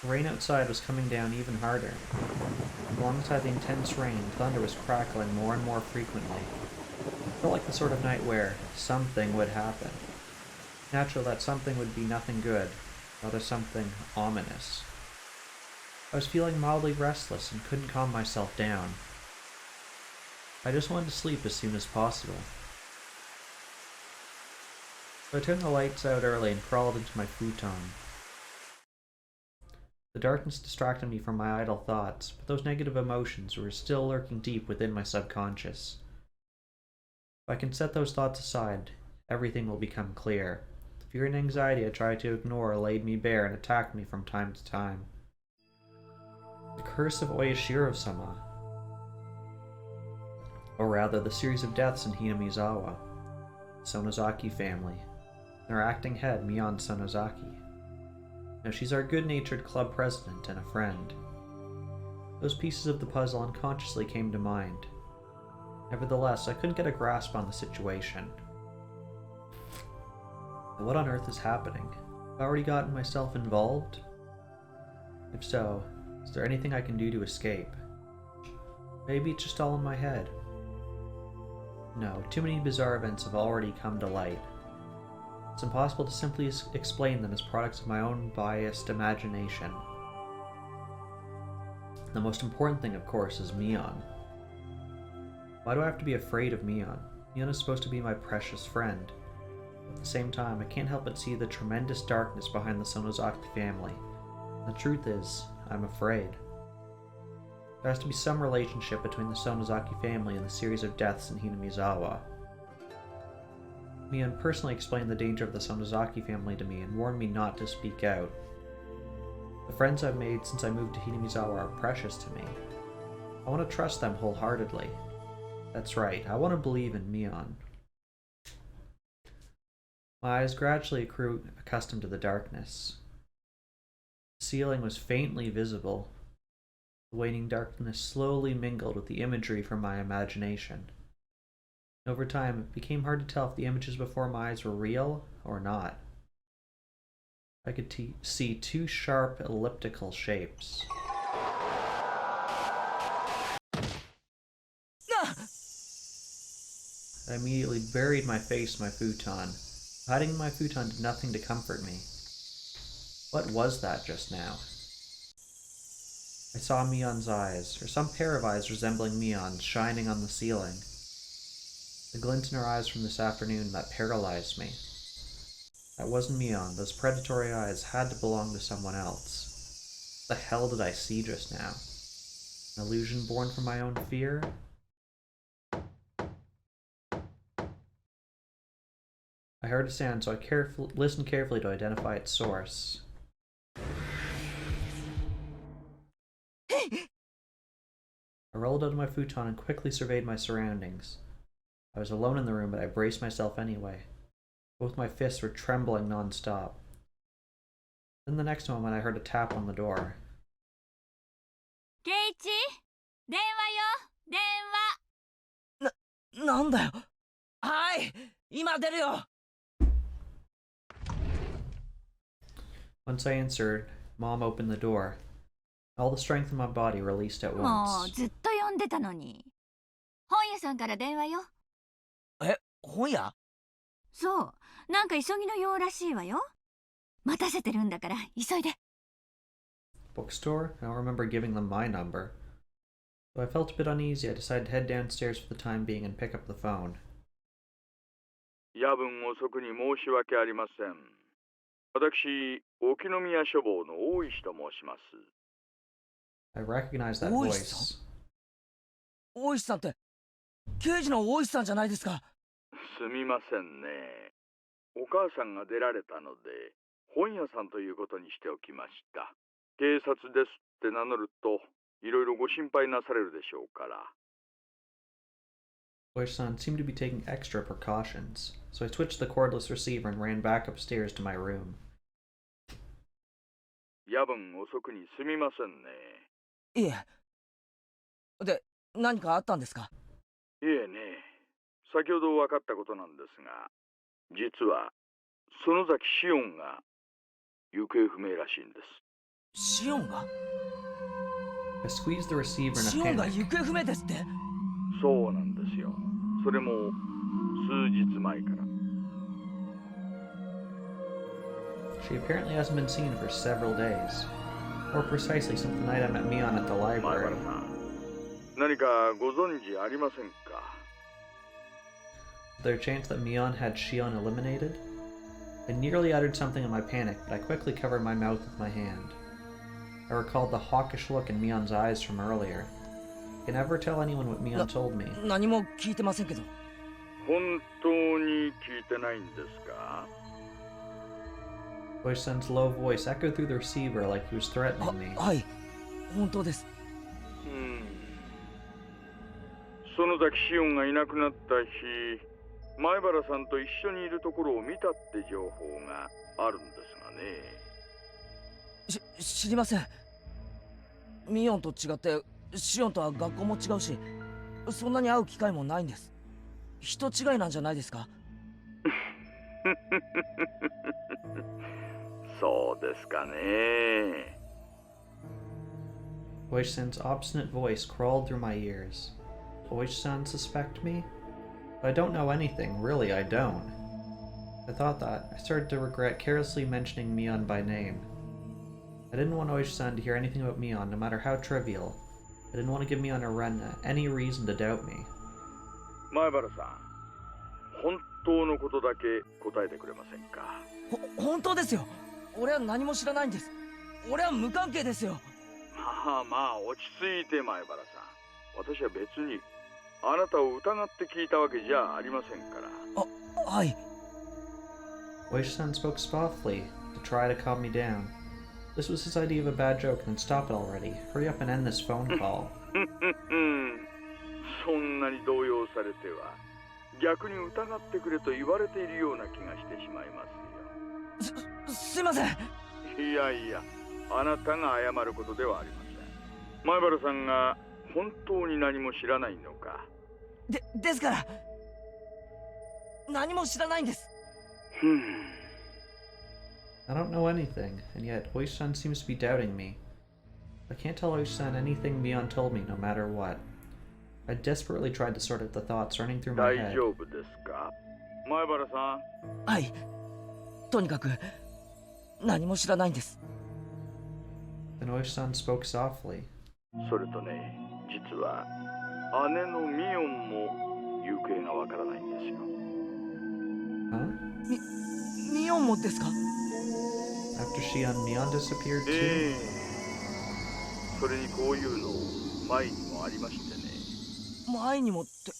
Speaker 1: The rain outside was coming down even harder. Alongside the intense rain, thunder was crackling more and more frequently. It felt like the sort of night where something would happen. Natural that something would be nothing good, rather something ominous. I was feeling mildly restless and couldn't calm myself down. I just wanted to sleep as soon as possible. So I turned the lights out early and crawled into my futon. The darkness distracted me from my idle thoughts, but those negative emotions were still lurking deep within my subconscious. If I can set those thoughts aside, everything will become clear. The fear and anxiety I tried to ignore laid me bare and attacked me from time to time. The curse of Oyashiro-sama. Or rather, the series of deaths in Hinamizawa. The Sonozaki family. Their acting head, Mion Sonozaki. Now she's our good-natured club president and a friend. Those pieces of the puzzle unconsciously came to mind. Nevertheless, I couldn't get a grasp on the situation. What on earth is happening? Have I already gotten myself involved? If so, is there anything I can do to escape? Maybe it's just all in my head. No, too many bizarre events have already come to light. It's impossible to simply explain them as products of my own biased imagination. The most important thing, of course, is Mion. Why do I have to be afraid of Mion? Mion is supposed to be my precious friend. At the same time, I can't help but see the tremendous darkness behind the Sonozaki family. The truth is, I'm afraid. There has to be some relationship between the Sonozaki family and the series of deaths in Hinamizawa. Mion personally explained the danger of the Sonozaki family to me and warned me not to speak out. The friends I've made since I moved to Hinamizawa are precious to me. I want to trust them wholeheartedly. That's right, I want to believe in Mion. My eyes gradually grew accustomed to the darkness. The ceiling was faintly visible. The waning darkness slowly mingled with the imagery from my imagination. Over time, it became hard to tell if the images before my eyes were real or not. I could see two sharp elliptical shapes. I immediately buried my face in my futon. Hiding in my futon did nothing to comfort me. What was that just now? I saw Mion's eyes, or some pair of eyes resembling Mion's, shining on the ceiling. The glint in her eyes from this afternoon that paralyzed me. That wasn't Mion. Those predatory eyes had to belong to someone else. What the hell did I see just now? An illusion born from my own fear? I heard a sound, so I listened carefully to identify its source. I rolled out of my futon and quickly surveyed my surroundings. I was alone in the room, but I braced myself anyway. Both my fists were trembling non-stop. Then the next moment I heard a tap on the door.
Speaker 5: Keichi? 電話よ電話
Speaker 3: なんだよ。はい、今出るよ。
Speaker 1: Once I answered, Mom opened the door. All the strength in my body released at
Speaker 5: もう
Speaker 1: once.
Speaker 5: ずっと呼んでたのに。本屋さんから電話よ。
Speaker 3: え、本屋？
Speaker 5: そう、なんか急ぎの用らしいわよ。待たせてるんだから急いで。
Speaker 1: Bookstore? I don't remember giving them my number. Though I felt a bit uneasy, I decided to head downstairs for the time being and pick up the phone.
Speaker 4: 夜分遅くに申し訳ありません。私、沖宮書房の大石と申します。
Speaker 1: I recognized that
Speaker 3: 大石
Speaker 1: voice.
Speaker 3: さん？大石さんって、刑事の大石さんじゃないですか。
Speaker 4: すみませんね。お母さんが出られたので、本屋さんということにしておきました。警察ですって名乗ると、いろいろご心配なされるでしょうから。
Speaker 1: Voice-san seemed to be taking extra precautions, so I switched the cordless receiver and ran back upstairs to my room.
Speaker 4: 夜分遅くにすみませんね。
Speaker 3: いえ。で、何かあったんですか？
Speaker 4: いえね、先ほど分かったことなんですが、実は園崎シオンが行方不明らしいんです。
Speaker 3: シオンが？
Speaker 1: I squeezed the receiver in
Speaker 3: シ
Speaker 1: a
Speaker 3: オンが
Speaker 1: panic.
Speaker 3: 行方不明ですって？
Speaker 4: そうなんですよ。それも数日前から。
Speaker 1: She apparently hasn't been seen for several days. More precisely, since the night I met Mion at the
Speaker 4: 前
Speaker 1: library.
Speaker 4: 原さん、何かご存知ありませんか？
Speaker 1: Was there a chance that Mion had Shion eliminated? I nearly uttered something in my panic, but I quickly covered my mouth with my hand. I recalled the hawkish look in Mion's eyes from earlier. I can never tell anyone what Mion told me.
Speaker 3: 何も聞いてませんけど。
Speaker 4: 本当に聞いてないんですか？
Speaker 1: Voice-san's low voice echoed through the receiver like he was threatening me.
Speaker 3: はい、本当です。
Speaker 4: 園崎シオンがいなくなった日、前原さんと一緒にいるところを見たって情報があるんですがね。
Speaker 3: 知りません。ミオンと違ってシオンとは学校も違うし、そんなに会う機会もないんです。人違いなんじゃないですか？
Speaker 4: そうですかね。
Speaker 1: Voice-san's obstinate voice crawled through my ears. Voice-san suspect me? But I don't know anything, really I don't. I thought that. I started to regret carelessly mentioning Mion by name. I didn't want Oishi-san to hear anything about Mion, no matter how trivial. I didn't want to give Mion or Ren any reason to doubt me.
Speaker 4: 前原さん、本当のことだけ答えてくれませんか。
Speaker 3: 本当ですよ。俺は何も知らないんです。俺は無関係ですよ。
Speaker 4: まあまあ落ち着いて前原さん。私は別にあなたを疑って聞いたわけじゃありませんから。
Speaker 3: はい。
Speaker 1: Oishi-san spoke softly to try to calm me down. This was his idea of a bad joke, then stop it already. Hurry up and end this phone call.
Speaker 4: そんなに動揺されては逆に疑ってくれと言われているような気がしてしまいますよ。
Speaker 3: すいません。
Speaker 4: いやいや、あなたが謝ることではありません。前原さんが本当に何も知らないのか。
Speaker 3: ですから何も知らないんです。
Speaker 1: I don't know anything, and yet Oishi-san seems to be doubting me. I can't tell Oishi-san anything Mion told me, no matter what. I desperately tried to sort out the thoughts running through my
Speaker 4: 大
Speaker 1: head.
Speaker 4: 丈夫ですか前原さん。
Speaker 3: はい。とにかく何も知らないんです。
Speaker 1: Then Oishi-san spoke softly.
Speaker 4: それとね、実は姉のミオンも行方がわからないんですよ。
Speaker 1: Huh?
Speaker 3: ミオンもですか？
Speaker 1: After she and Mion disappeared too?
Speaker 4: それにこういうの前にもありましてね。
Speaker 3: 前にも2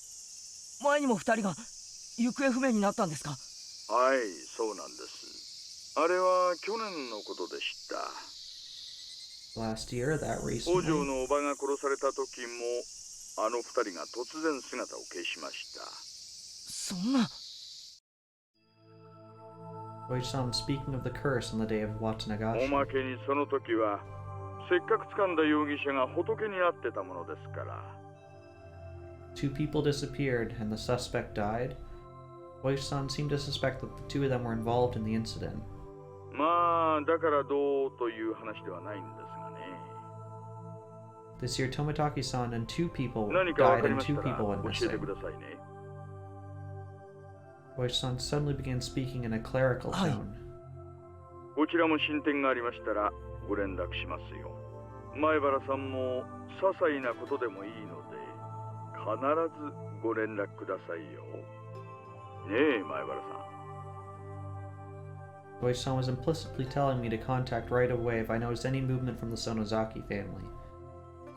Speaker 3: 人が行方不明になったんですか？
Speaker 4: はい、そうなんです。あれは去年のことでした。
Speaker 1: Last year, that
Speaker 4: 王女
Speaker 1: recently?
Speaker 4: のおばが殺された時もあの2人が突然姿を消しました。
Speaker 3: そんな。
Speaker 1: Oishi-san was speaking of the curse on the day of
Speaker 4: お
Speaker 1: Watanagashi.
Speaker 4: まけにその時はせっかく掴んだ容疑者が仏になってたものですから。
Speaker 1: Two people disappeared, and the suspect died. Oishi-san seemed to suspect that the two of them were involved in the incident.
Speaker 4: まあだからどうという話ではないんですがね。
Speaker 1: This year, Tomitaki-san and two people
Speaker 4: 何かわ
Speaker 1: died
Speaker 4: かり
Speaker 1: and
Speaker 4: まし
Speaker 1: two
Speaker 4: たら
Speaker 1: people went
Speaker 4: 教えて
Speaker 1: missing.
Speaker 4: くださいね。
Speaker 1: Oishi-san suddenly began speaking in a clerical
Speaker 3: Hi.
Speaker 1: tone.
Speaker 4: こちらも進展がありましたらご連絡しますよ。前原さんも些細なことでもいいので必ずご連絡くださいよ。ねえ前原さん。
Speaker 1: Oishi-san was implicitly telling me to contact right away if I noticed any movement from the Sonozaki family.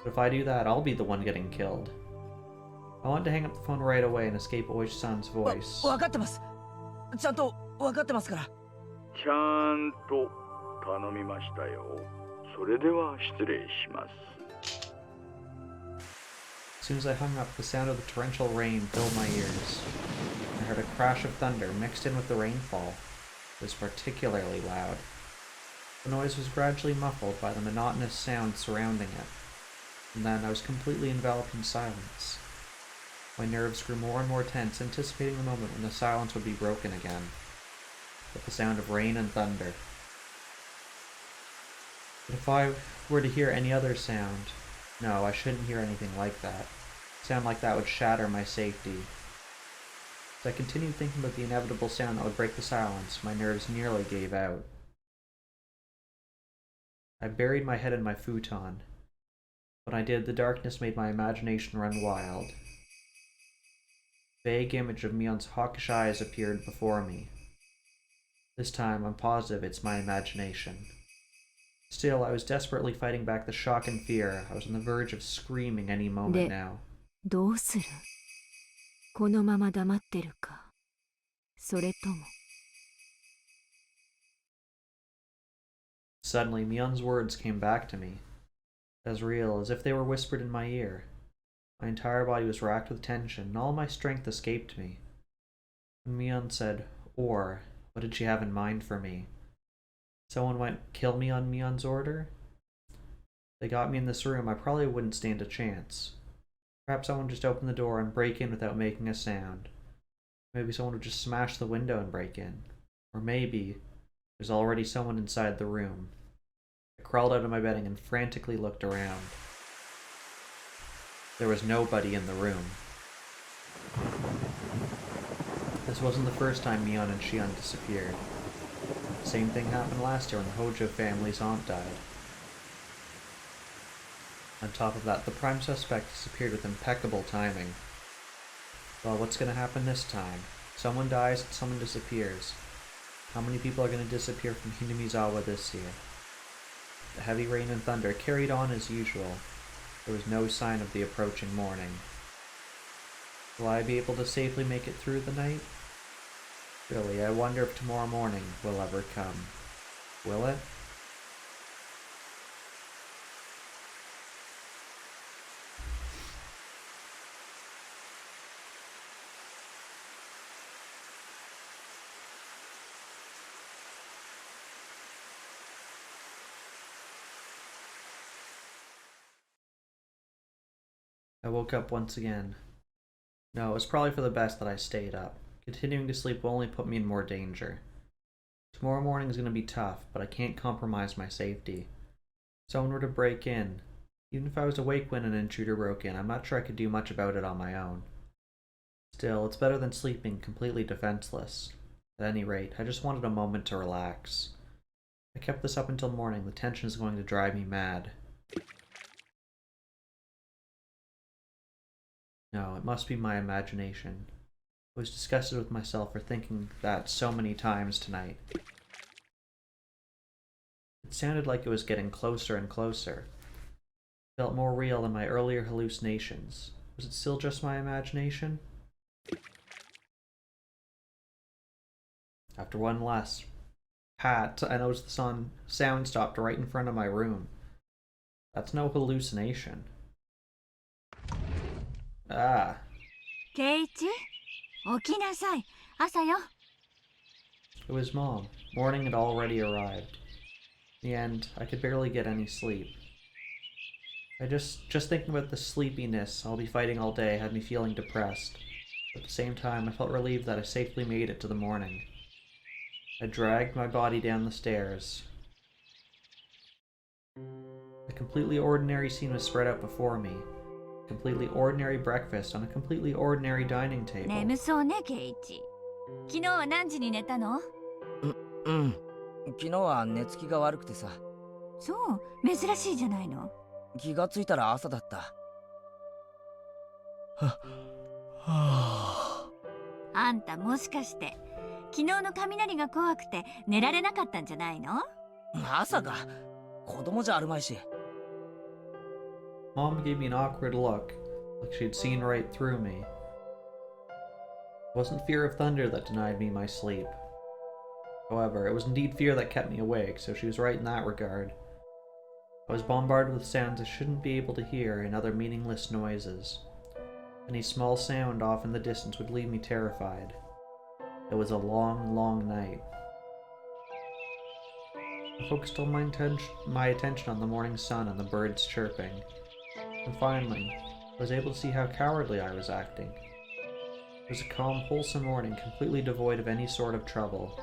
Speaker 1: But if I do that, I'll be the one getting killed. I wanted to hang up the phone right away and escape Oishi-san's voice.
Speaker 3: わかってます。ちゃんとわかってますから。
Speaker 4: ちゃんと頼みましたよ。それでは失礼します。
Speaker 1: As soon as I hung up, the sound of the torrential rain filled my ears. I heard a crash of thunder mixed in with the rainfall. It was particularly loud. The noise was gradually muffled by the monotonous sound surrounding it, and then I was completely enveloped in silence. My nerves grew more and more tense, anticipating the moment when the silence would be broken again, with the sound of rain and thunder. But if I were to hear any other sound, no, I shouldn't hear anything like that. A sound like that would shatter my safety. As I continued thinking about the inevitable sound that would break the silence, my nerves nearly gave out. I buried my head in my futon. When I did, the darkness made my imagination run wild. A vague image of Mion's hawkish eyes appeared before me. This time, I'm positive it's my imagination. Still, I was desperately fighting back the shock and fear. I was on the verge of screaming any moment now.
Speaker 5: どうする？このまま黙ってるか、それとも。
Speaker 1: Suddenly, Mion's words came back to me, as real as if they were whispered in my ear. My entire body was racked with tension, and all my strength escaped me. When Mion said, "Or," what did she have in mind for me? Someone might kill me on Mion's order? If they got me in this room, I probably wouldn't stand a chance. Perhaps someone would just open the door and break in without making a sound. Maybe someone would just smash the window and break in. Or maybe there's already someone inside the room. I crawled out of my bedding and frantically looked around. There was nobody in the room. This wasn't the first time Mion and Shion disappeared. The same thing happened last year when the Hojo family's aunt died. On top of that, the prime suspect disappeared with impeccable timing. Well, what's gonna happen this time? Someone dies and someone disappears. How many people are gonna disappear from Hinamizawa this year? The heavy rain and thunder carried on as usual. There was no sign of the approaching morning. Will I be able to safely make it through the night? Really, I wonder if tomorrow morning will ever come. Will it? I woke up once again. No, it was probably for the best that I stayed up. Continuing to sleep will only put me in more danger. Tomorrow morning is going to be tough, but I can't compromise my safety. If someone were to break in, even if I was awake when an intruder broke in, I'm not sure I could do much about it on my own. Still, it's better than sleeping completely defenseless. At any rate, I just wanted a moment to relax. I kept this up until morning. The tension is going to drive me mad. No, it must be my imagination. I was disgusted with myself for thinking that so many times tonight. It sounded like it was getting closer and closer. It felt more real than my earlier hallucinations. Was it still just my imagination? After one last pat, I noticed the sound stopped right in front of my room. That's no hallucination. Ah.
Speaker 6: Keichi? 起きなさい。朝よ。
Speaker 1: It was Mom. Morning had already arrived. In the end, I could barely get any sleep. Just thinking about the sleepiness I'll be fighting all day had me feeling depressed. At the same time, I felt relieved that I safely made it to the morning. I dragged my body down the stairs. A completely ordinary scene was spread out before me. A completely ordinary breakfast on a completely ordinary dining table.
Speaker 6: 眠そうね、ケイチ。昨日は何時に寝たの？
Speaker 3: うん。昨日は寝つきが悪くてさ。
Speaker 6: そう、珍しいじゃないの。
Speaker 3: 気がついたら朝だった。はあ。
Speaker 6: あんたもしかして昨日の雷が怖くて寝られなかったんじゃないの？
Speaker 3: まさか子供じゃあるまいし。
Speaker 1: Mom gave me an awkward look, like she'd seen right through me. It wasn't fear of thunder that denied me my sleep. However, it was indeed fear that kept me awake, so she was right in that regard. I was bombarded with sounds I shouldn't be able to hear and other meaningless noises. Any small sound off in the distance would leave me terrified. It was a long, long night. I focused all my attention on the morning sun and the birds chirping. And finally, I was able to see how cowardly I was acting. It was a calm, wholesome morning, completely devoid of any sort of trouble.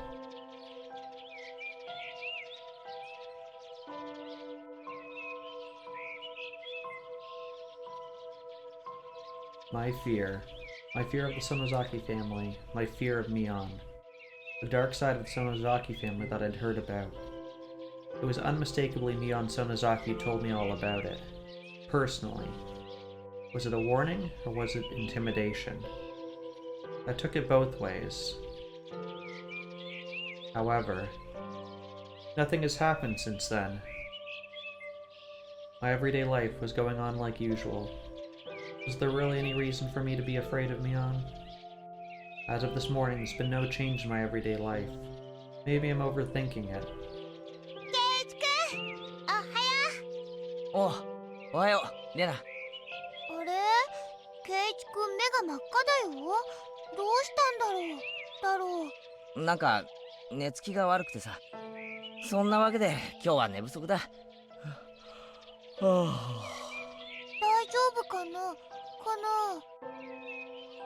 Speaker 1: My fear of the Sonozaki family, my fear of Mion. The dark side of the Sonozaki family that I'd heard about. It was unmistakably Mion Sonozaki who told me all about it. Personally. Was it a warning, or was it intimidation? I took it both ways. However, nothing has happened since then. My everyday life was going on like usual. Was there really any reason for me to be afraid of Mion? As of this morning, there's been no change in my everyday life. Maybe I'm overthinking it.
Speaker 2: Keiichi-kun! Ohayou!
Speaker 3: おう、おはよう、レナ。
Speaker 2: あれ？ケイチくん目が真っ赤だよ。どうしたんだろう？
Speaker 3: なんか寝つきが悪くてさ。そんなわけで今日は寝不足だ。はあ。
Speaker 2: 大丈夫かな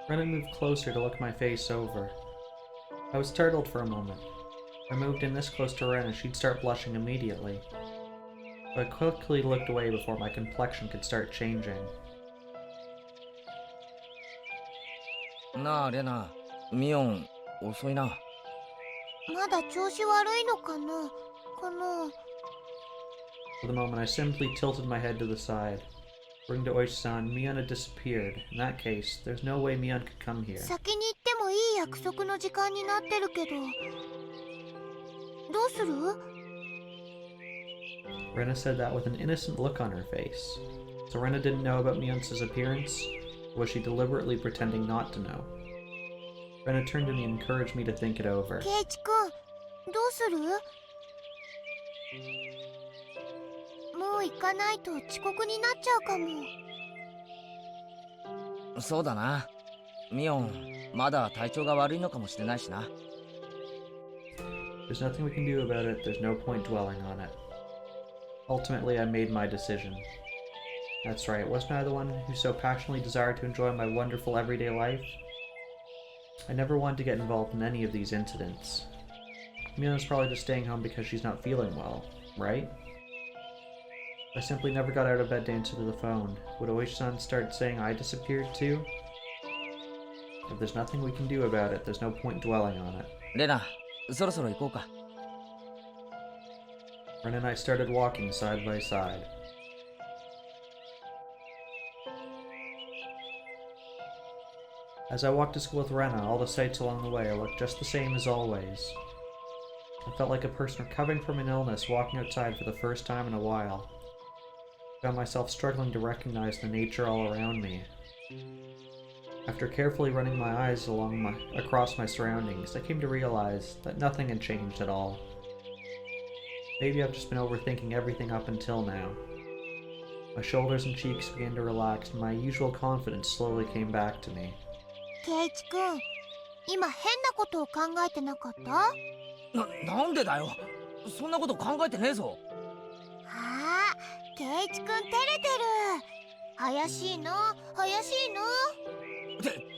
Speaker 2: ？Rena
Speaker 1: moved closer to look my face over. I was startled for a moment. If I moved in this close to Rena, she'd start blushing immediately. But I quickly looked away before my complexion could start changing.
Speaker 3: なあレナ、ミオン遅いな。
Speaker 2: まだ調子悪いのかな？
Speaker 1: For the moment, I simply tilted my head to the side. According to Oichi-san, Mion had disappeared. In that case, there's no way Mion could come here.
Speaker 2: 先に行ってもいい約束の時間になってるけど、どうする？
Speaker 1: Rena said that with an innocent look on her face. So Rena didn't know about Mion's disappearance? Or was she deliberately pretending not to know? Rena turned to me and encouraged me to think it over.
Speaker 2: ケイチ君、どうする？もう行かないと遅刻になっちゃうかも。
Speaker 3: そうだな。ミオン、まだ体調が悪いのかもしれないしな。
Speaker 1: There's nothing we can do about it, there's no point dwelling on it. Ultimately, I made my decision. That's right, wasn't I the one who so passionately desired to enjoy my wonderful everyday life? I never wanted to get involved in any of these incidents. Miona's probably just staying home because she's not feeling well, right? I simply never got out of bed to answer the phone. Would Oishi-san start saying I disappeared too? If there's nothing we can do about it, there's no point dwelling on it.
Speaker 3: レナ、そろそろ行こうか。
Speaker 1: Ren and I started walking side by side. As I walked to school with Rena, all the sights along the way looked just the same as always. I felt like a person recovering from an illness walking outside for the first time in a while. I found myself struggling to recognize the nature all around me. After carefully running my eyes across my surroundings, I came to realize that nothing had changed at all. Maybe I've just been overthinking everything up until now. My shoulders and cheeks began to relax, and my usual confidence slowly came back to me.
Speaker 2: ケイチ君、今変なことを考えてなかった？
Speaker 3: なんでだよ。そんなこと考えてねえぞ。
Speaker 2: ああ、ケイチ君照れてる。怪しいの、怪しいの。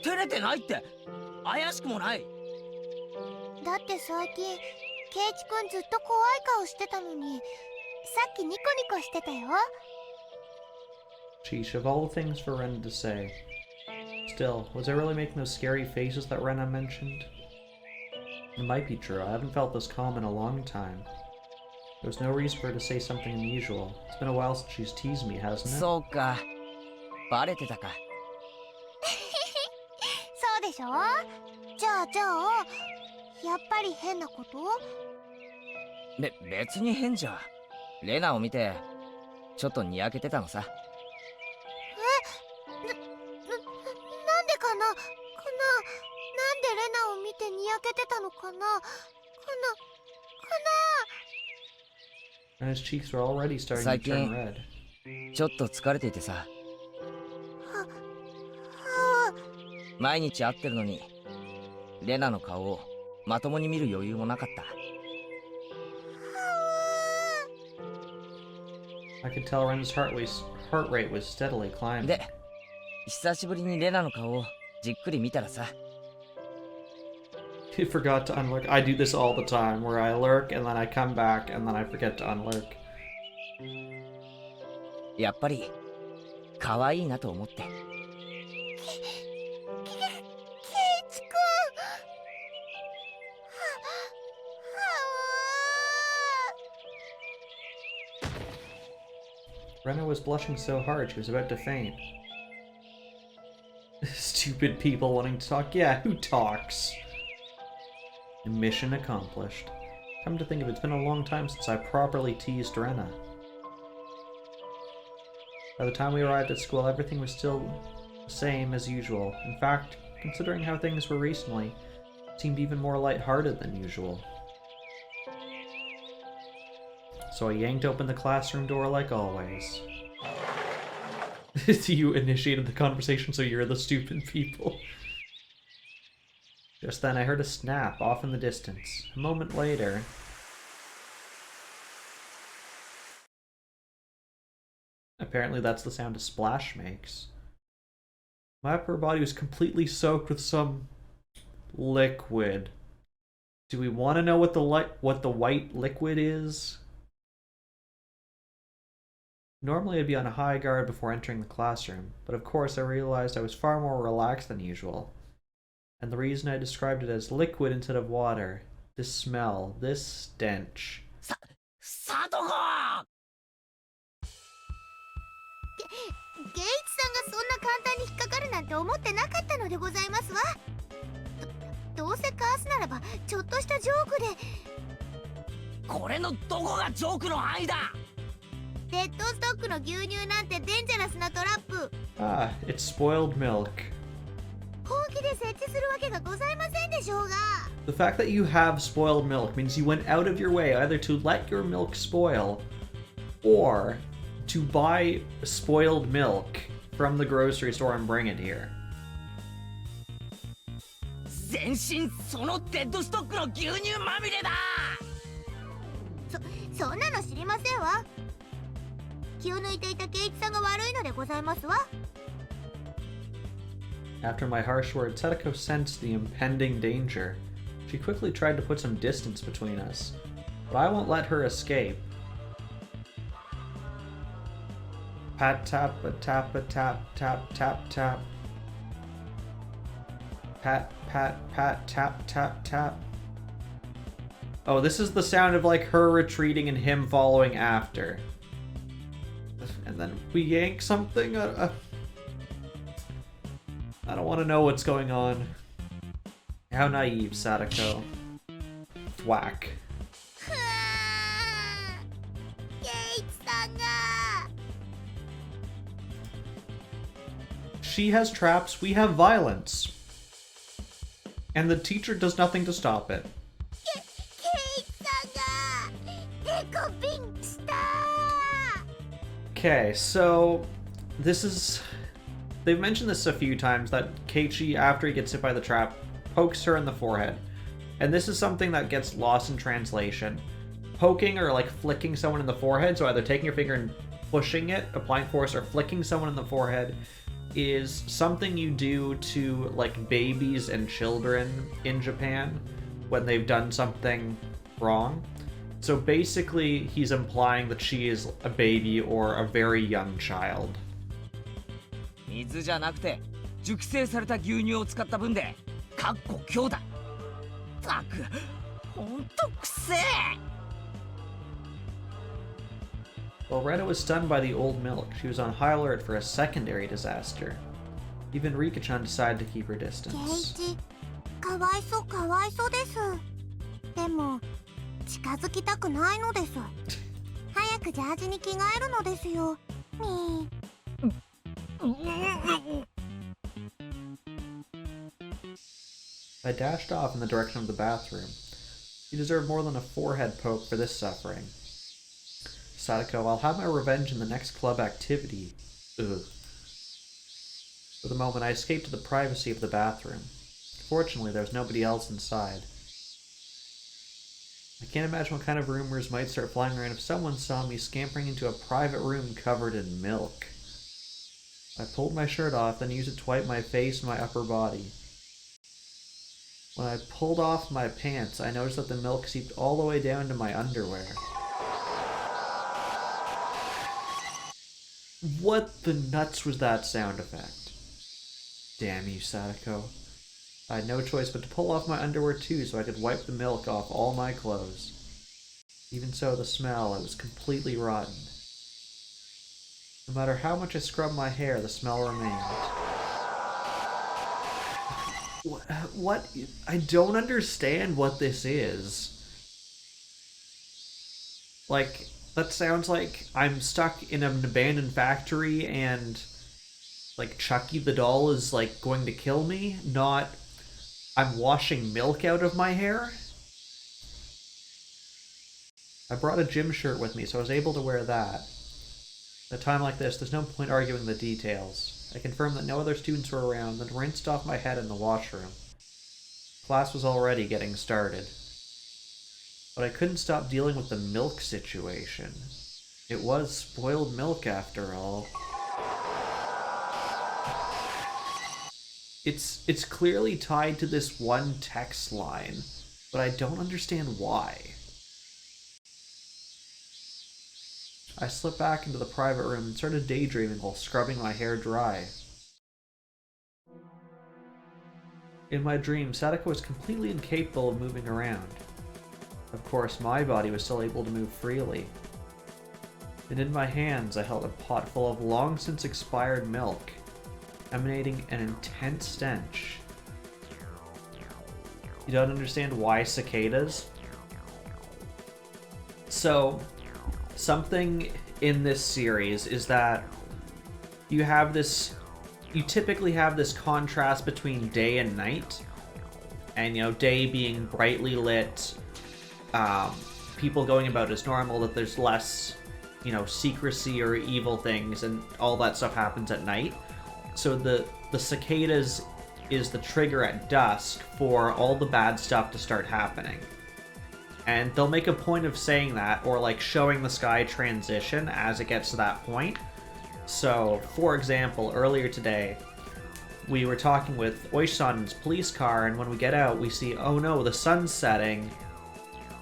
Speaker 3: 照れてないって。怪しくもない。
Speaker 2: だって最近、ケイチ君ずっと怖い顔してたのに、さっきニコニコしてたよ。
Speaker 1: Sheesh, of all the things for Rena to say. Still, was I really making those scary faces that Rena mentioned? It might be true, I haven't felt this calm in a long time. There was no reason for her to say something unusual. It's been a while since she's teased me, hasn't it?
Speaker 3: そうか。バレてたか。
Speaker 2: そうでしょ？じゃあ、やっぱり変なこと？
Speaker 3: 別に変じゃ。レナを見て、ちょっとにやけてたのさ。
Speaker 2: なんでかな？なんでレナを見てにやけてたのかな？And
Speaker 1: his cheeks were already starting to turn red.
Speaker 3: ちょっと疲れていてさ。毎日会ってるのに、レナの顔をまともに見る余裕もなかった。
Speaker 1: I could tell Ren's heart rate was steadily climbing.
Speaker 3: で、久しぶりにレナの顔をじっくり見たらさ。
Speaker 1: He forgot to unlurk. I do this all the time, where I lurk and then I come back and then I forget to unlurk.
Speaker 3: やっぱり可愛いなと思って。
Speaker 2: ケイチ君。
Speaker 1: Rena was blushing so hard she was about to faint. Stupid people wanting to talk. Yeah, who talks? Mission accomplished. Come to think of it, it's been a long time since I properly teased Rena. By the time we arrived at school, everything was still the same as usual. In fact, considering how things were recently, it seemed even more lighthearted than usual. So I yanked open the classroom door like always. You initiated the conversation, so you're the stupid people. Just then I heard a snap off in the distance. A moment later... Apparently that's the sound a splash makes. My upper body was completely soaked with some liquid. Do we want to know what the white liquid is? Normally I'd be on a high guard before entering the classroom, but of course I realized I was far more relaxed than usual. And the reason I described it as liquid instead of water, this smell, this stench.
Speaker 3: サトコ！
Speaker 2: ゲイチさんがそんな簡単に引っかかるなんて思ってなかったのでございますわ。どうせカースならばちょっとしたジョークで。
Speaker 3: これのどこがジョークの範囲だ。
Speaker 2: デッドストックの牛乳なんてデンジャラスなトラップ。
Speaker 1: Ah, it's spoiled milk.
Speaker 2: 本気で設置するわけがございませんでしょうが。
Speaker 1: The fact that you have spoiled milk means you went out of your way either to let your milk spoil or to buy spoiled milk from the grocery store and bring it here.
Speaker 3: 全身そのデッドストックの牛乳まみれだ。
Speaker 2: そんなの知りませんわ。気を抜いていたケイチさんが悪いのでございますわ。
Speaker 1: After my harsh words, Sadako sensed the impending danger. She quickly tried to put some distance between us, but I won't let her escape. Pat tap a tap a tap tap tap tap. Pat pat pat tap tap tap. Oh, this is the sound of like her retreating and him following after. And then we yank something. I don't want to know what's going on. How naive, Sadako. Thwack.
Speaker 2: ケイチさんが。
Speaker 1: She has traps, we have violence. And the teacher does nothing to stop it.
Speaker 2: ケイチさんがデコピンした。
Speaker 1: Okay, so this is... They've mentioned this a few times, that Keichi, after he gets hit by the trap, pokes her in the forehead. And this is something that gets lost in translation. Poking or like flicking someone in the forehead, so either taking your finger and pushing it, applying force, or flicking someone in the forehead, is something you do to like babies and children in Japan when they've done something wrong. So basically, he's implying that she is a baby or a very young child.
Speaker 3: 水じゃなくて熟成された牛乳を使った分でかっこ強だ。たくほんとくせえ。
Speaker 1: While Retta was stunned by the old milk, she was on high alert for a secondary disaster. Even Rika-chan decided to keep her
Speaker 2: ケイ
Speaker 1: distance.
Speaker 2: チ、かわいそうかわいそうです。でも近づきたくないのです。早くジャージに着替えるのですよ。みー。
Speaker 1: I dashed off in the direction of the bathroom. You deserve more than a forehead poke for this suffering. Sadako, I'll have my revenge in the next club activity. Ugh. For the moment, I escaped to the privacy of the bathroom. Fortunately, there was nobody else inside. I can't imagine what kind of rumors might start flying around if someone saw me scampering into a private room covered in milk. I pulled my shirt off, then used it to wipe my face and my upper body. When I pulled off my pants, I noticed that the milk seeped all the way down to my underwear. What the nuts was that sound effect? Damn you, Sadako. I had no choice but to pull off my underwear too so I could wipe the milk off all my clothes. Even so, the smell, it was completely rotten. No matter how much I scrubbed my hair, the smell remained. What? I don't understand what this is. Like, that sounds like I'm stuck in an abandoned factory and, like, Chucky the doll is, like, going to kill me, not I'm washing milk out of my hair. I brought a gym shirt with me, so I was able to wear that. At a time like this, there's no point arguing the details. I confirmed that no other students were around, then rinsed off my head in the washroom. Class was already getting started. But I couldn't stop dealing with the milk situation. It was spoiled milk after all. It's clearly tied to this one text line, but I don't understand why. I slipped back into the private room and started daydreaming while scrubbing my hair dry. In my dream, Sadako was completely incapable of moving around. Of course, my body was still able to move freely. and in my hands I held a pot full of long since expired milk, emanating an intense stench. You don't understand why cicadas? So, something in this series is that you typically have this contrast between day and night, and day being brightly lit, people going about as normal, that there's less secrecy or evil things, and all that stuff happens at night. So the cicadas is the trigger at dusk for all the bad stuff to start happening. And they'll make a point of saying that, or like showing the sky transition as it gets to that point. So, for example, earlier today, we were talking with Oisan's police car, and when we get out, we see, oh no, the sun's setting.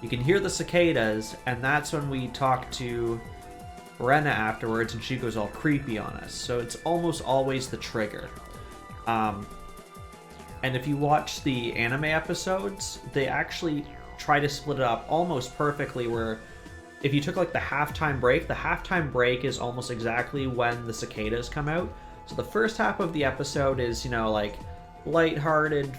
Speaker 1: You can hear the cicadas, and that's when we talk to Rena afterwards, and she goes all creepy on us. So it's almost always the trigger. And if you watch the anime episodes, they actually try to split it up almost perfectly, where if you took like the halftime break is almost exactly when the cicadas come out. So the first half of the episode is, like lighthearted,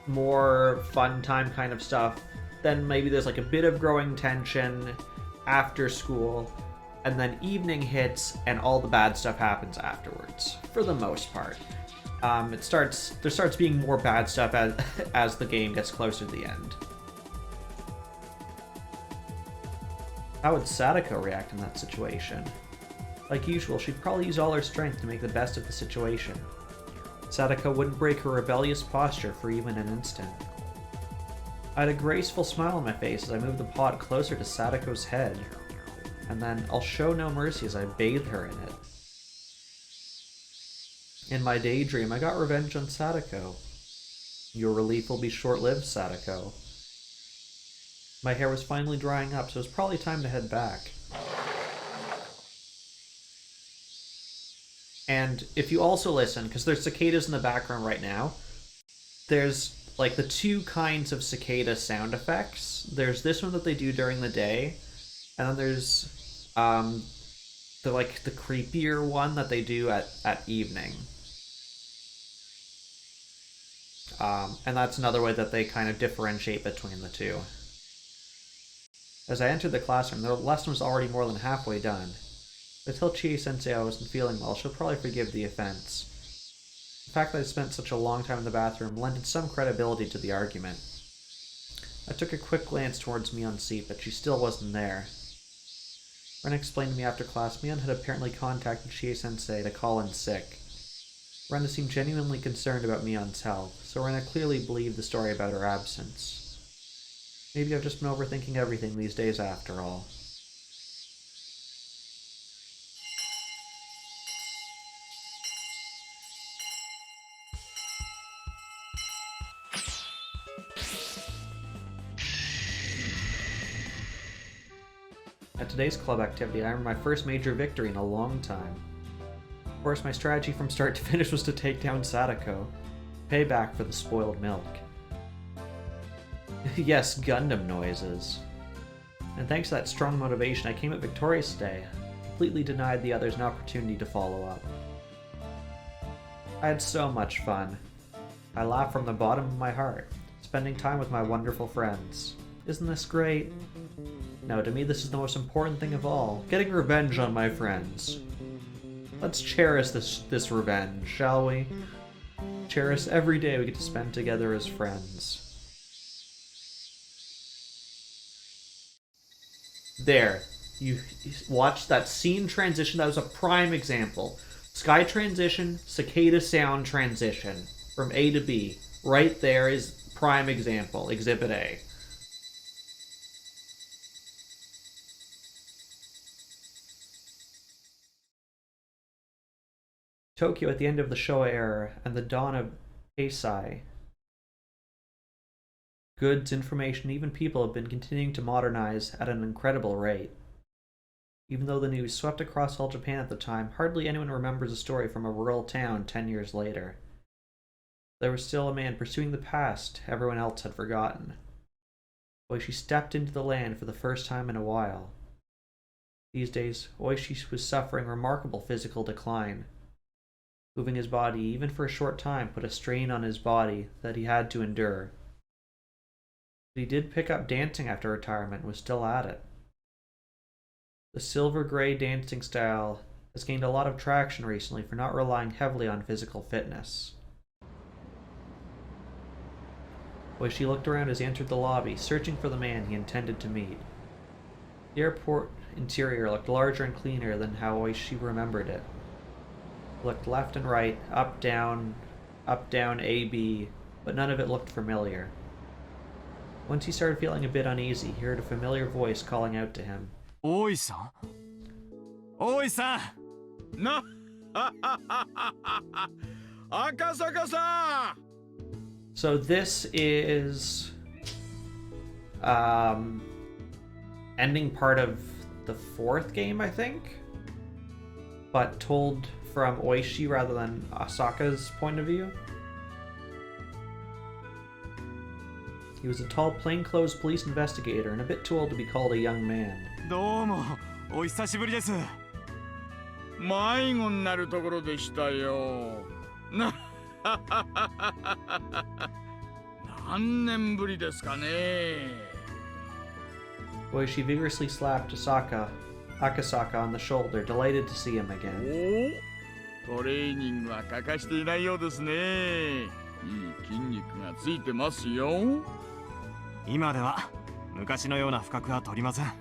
Speaker 1: more fun time kind of stuff. Then maybe there's like a bit of growing tension after school, and then evening hits and all the bad stuff happens afterwards, for the most part. There starts being more bad stuff as the game gets closer to the end. How would Sadako react in that situation? Like usual, she'd probably use all her strength to make the best of the situation. Sadako wouldn't break her rebellious posture for even an instant. I had a graceful smile on my face as I moved the pot closer to Sadako's head, and then I'll show no mercy as I bathed her in it. In my daydream, I got revenge on Sadako. Your relief will be short-lived, Sadako. My hair was finally drying up, so it was probably time to head back. And if you also listen, because there's cicadas in the background right now, there's like the two kinds of cicada sound effects. There's this one that they do during the day, and then there's the creepier one that they do at evening. And that's another way that they kind of differentiate between the two. As I entered the classroom, the lesson was already more than halfway done. If I tell Chie-sensei I wasn't feeling well, she'll probably forgive the offense. The fact that I spent such a long time in the bathroom lended some credibility to the argument. I took a quick glance towards Mion's seat, but she still wasn't there. Ren explained to me after class, Mion had apparently contacted Chie-sensei to call in sick. Rena seemed genuinely concerned about Mion's health, so Rena clearly believed the story about her absence. Maybe I've just been overthinking everything these days after all. At today's club activity, I earned my first major victory in a long time. Of course, my strategy from start to finish was to take down Sadako, payback for the spoiled milk. Yes, Gundam noises. And thanks to that strong motivation, I came out victorious today, completely denied the others an opportunity to follow up. I had so much fun. I laughed from the bottom of my heart, spending time with my wonderful friends. Isn't this great? No, to me this is the most important thing of all, getting revenge on my friends. Let's cherish this revenge, shall we? Cherish every day we get to spend together as friends. There, you watched that scene transition. That was a prime example. Sky transition, cicada sound transition from A to B. Right there is prime example, Exhibit A. Tokyo at the end of the Showa era and the dawn of Heisei. Goods, information, even people have been continuing to modernize at an incredible rate. Even though the news swept across all Japan at the time, hardly anyone remembers a story from a rural town 10 years later. There was still a man pursuing the past everyone else had forgotten. Boy, she stepped into the land for the first time in a while. These days, Oishi was suffering remarkable physical decline. Moving his body, even for a short time, put a strain on his body that he had to endure. But he did pick up dancing after retirement and was still at it. The silver-gray dancing style has gained a lot of traction recently for not relying heavily on physical fitness. Oishi looked around as he entered the lobby, searching for the man he intended to meet. The airport interior looked larger and cleaner than how Oishi remembered it. He looked left and right, up, down, A, B, but none of it looked familiar. Once he started feeling a bit uneasy, he heard a familiar voice calling out to him.
Speaker 7: Oi-san? Oi-san!
Speaker 4: Na Akasaka-san!
Speaker 1: So this is ending part of the 4th game, I think, but told from Oishi rather than Asaka's point of view. He was a tall, plainclothes police investigator and a bit too old to be called a young man.
Speaker 7: どうも、お久しぶりです。
Speaker 4: 迷子になるところでしたよ。何年ぶりですかね。
Speaker 1: Oishi vigorously slapped Akasaka on the shoulder, delighted to see him again.
Speaker 4: お、トレーニングは欠かしていないようですね。いい筋肉がついてますよ。
Speaker 7: 今では昔のような不覚は取りません。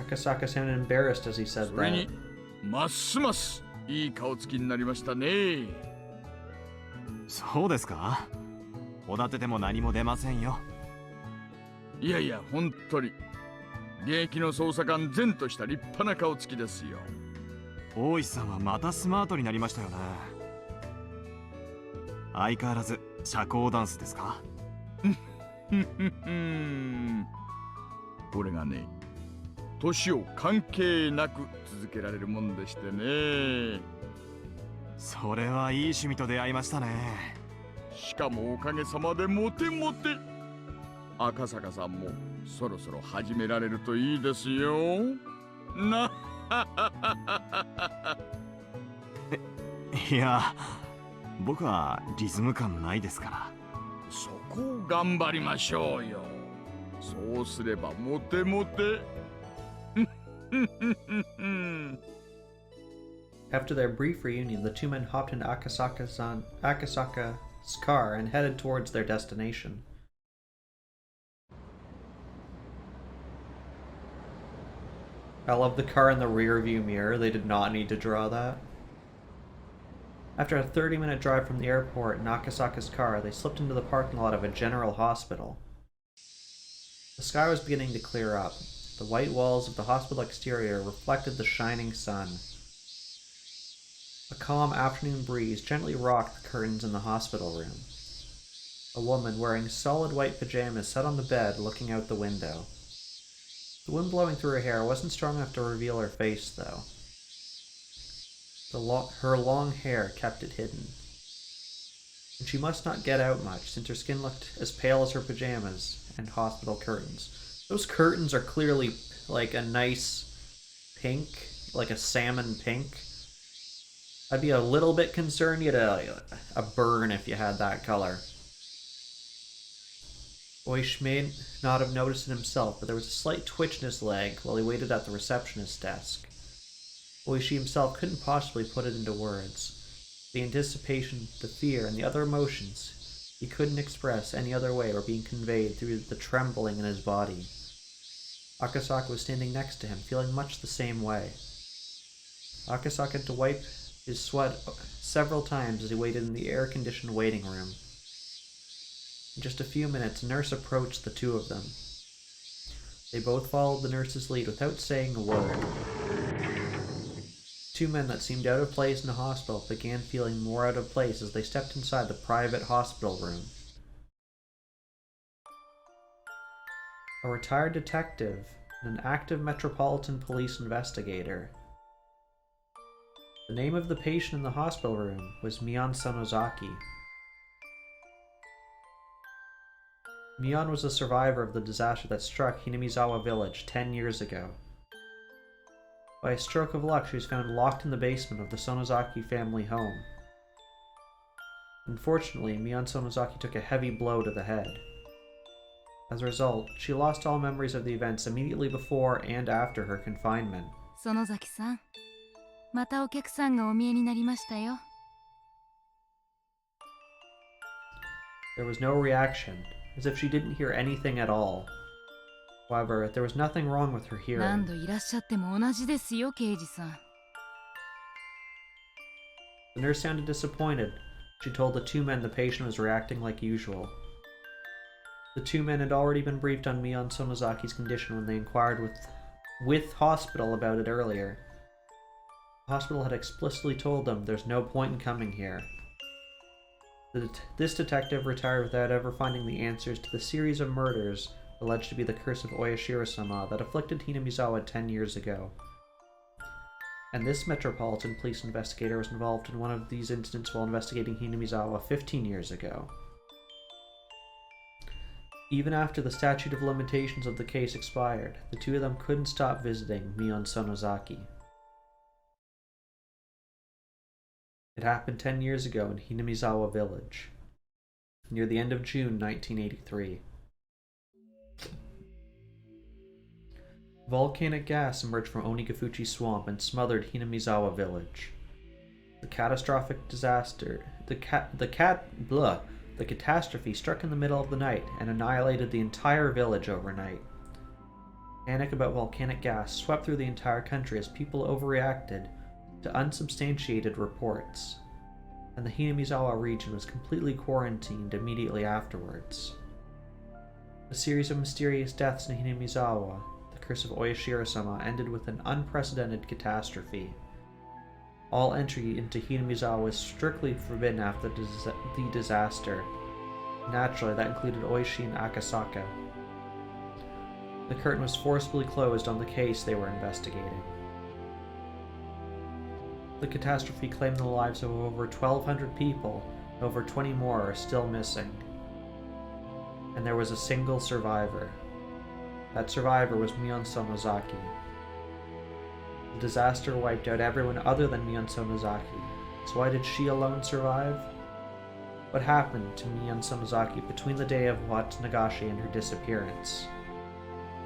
Speaker 1: Akasaka sounded embarrassed as he said
Speaker 4: それ
Speaker 1: that.
Speaker 4: に、ますますいい顔つきになりましたね。
Speaker 7: そうですか？おだてても何も出ませんよ。
Speaker 4: いやいや、本当に。現役の捜査官然とした立派な顔つきですよ。
Speaker 7: 大石さんはまたスマートになりましたよね。相変わらず社交ダンスですか？
Speaker 4: これがね、年を関係なく続けられるもんでしてね。
Speaker 7: それはいい趣味と出会いましたね。
Speaker 4: しかもおかげさまでモテモテ。赤坂さんもそろそろ始められるといいですよ。な。
Speaker 7: いや、僕はリズム感ないですから。
Speaker 4: そこを頑張りましょうよ。そうすればモテモテ。
Speaker 1: After their brief reunion, the two men hopped into Akasaka's car and headed towards their destination. I love the car in the rear view mirror. They did not need to draw that. After a 30-minute drive from the airport in Akasaka's car, they slipped into the parking lot of a general hospital. The sky was beginning to clear up. The white walls of the hospital exterior reflected the shining sun. A calm afternoon breeze gently rocked the curtains in the hospital room. A woman wearing solid white pajamas sat on the bed looking out the window. The wind blowing through her hair wasn't strong enough to reveal her face, though. Her long hair kept it hidden. And she must not get out much, since her skin looked as pale as her pajamas and hospital curtains. Those curtains are clearly like a nice pink, like a salmon pink. I'd be a little bit concerned you had a burn if you had that color. Oish may not have noticed it himself, but there was a slight twitch in his leg while he waited at the receptionist's desk. Oishi himself couldn't possibly put it into words. The anticipation, the fear, and the other emotions he couldn't express any other way were being conveyed through the trembling in his body. Akasaka was standing next to him, feeling much the same way. Akasaka had to wipe his sweat several times as he waited in the air-conditioned waiting room. In just a few minutes, a nurse approached the two of them. They both followed the nurse's lead without saying a word. Two men that seemed out of place in a hospital began feeling more out of place as they stepped inside the private hospital room. A retired detective and an active Metropolitan Police investigator. The name of the patient in the hospital room was Mian Sonozaki. Mion was a survivor of the disaster that struck Hinamizawa Village 10 years ago. By a stroke of luck, she was found locked in the basement of the Sonozaki family home. Unfortunately, Mion Sonozaki took a heavy blow to the head. As a result, she lost all memories of the events immediately before and after her confinement.
Speaker 6: 園崎さん、またお客さんがお見えになりましたよ。
Speaker 1: There was no reaction, as if she didn't hear anything at all. However, there was nothing wrong with her
Speaker 6: 何
Speaker 1: hearing.
Speaker 6: 度いらっしゃっても同じですよ、刑事さん。
Speaker 1: The nurse sounded disappointed. She told the two men the patient was reacting like usual. The two men had already been briefed on Mion Sonozaki's condition when they inquired with hospital about it earlier. The hospital had explicitly told them there's no point in coming here. This detective retired without ever finding the answers to the series of murders alleged to be the curse of Oyashiro-sama that afflicted Hinamizawa 10 years ago. And this Metropolitan Police investigator was involved in one of these incidents while investigating Hinamizawa 15 years ago. Even after the statute of limitations of the case expired, the two of them couldn't stop visiting Mion Sonozaki. It happened 10 years ago in Hinamizawa Village, near the end of June 1983. Volcanic gas emerged from Onigafuchi Swamp and smothered Hinamizawa Village. The catastrophic disaster, the catastrophe struck in the middle of the night and annihilated the entire village overnight. Panic about volcanic gas swept through the entire country as people overreacted to unsubstantiated reports, and the Hinamizawa region was completely quarantined immediately afterwards. A series of mysterious deaths in Hinamizawa, the curse of Oyashiro-sama, ended with an unprecedented catastrophe. All entry into Hinamizawa was strictly forbidden after the disaster. Naturally, that included Oishi and Akasaka. The curtain was forcibly closed on the case they were investigating. The catastrophe claimed the lives of over 1,200 people, and over 20 more are still missing. And there was a single survivor. That survivor was Mion Sonozaki. The disaster wiped out everyone other than Mion Sonozaki, so why did she alone survive? What happened to Mion Sonozaki between the day of Watsunagashi and her disappearance?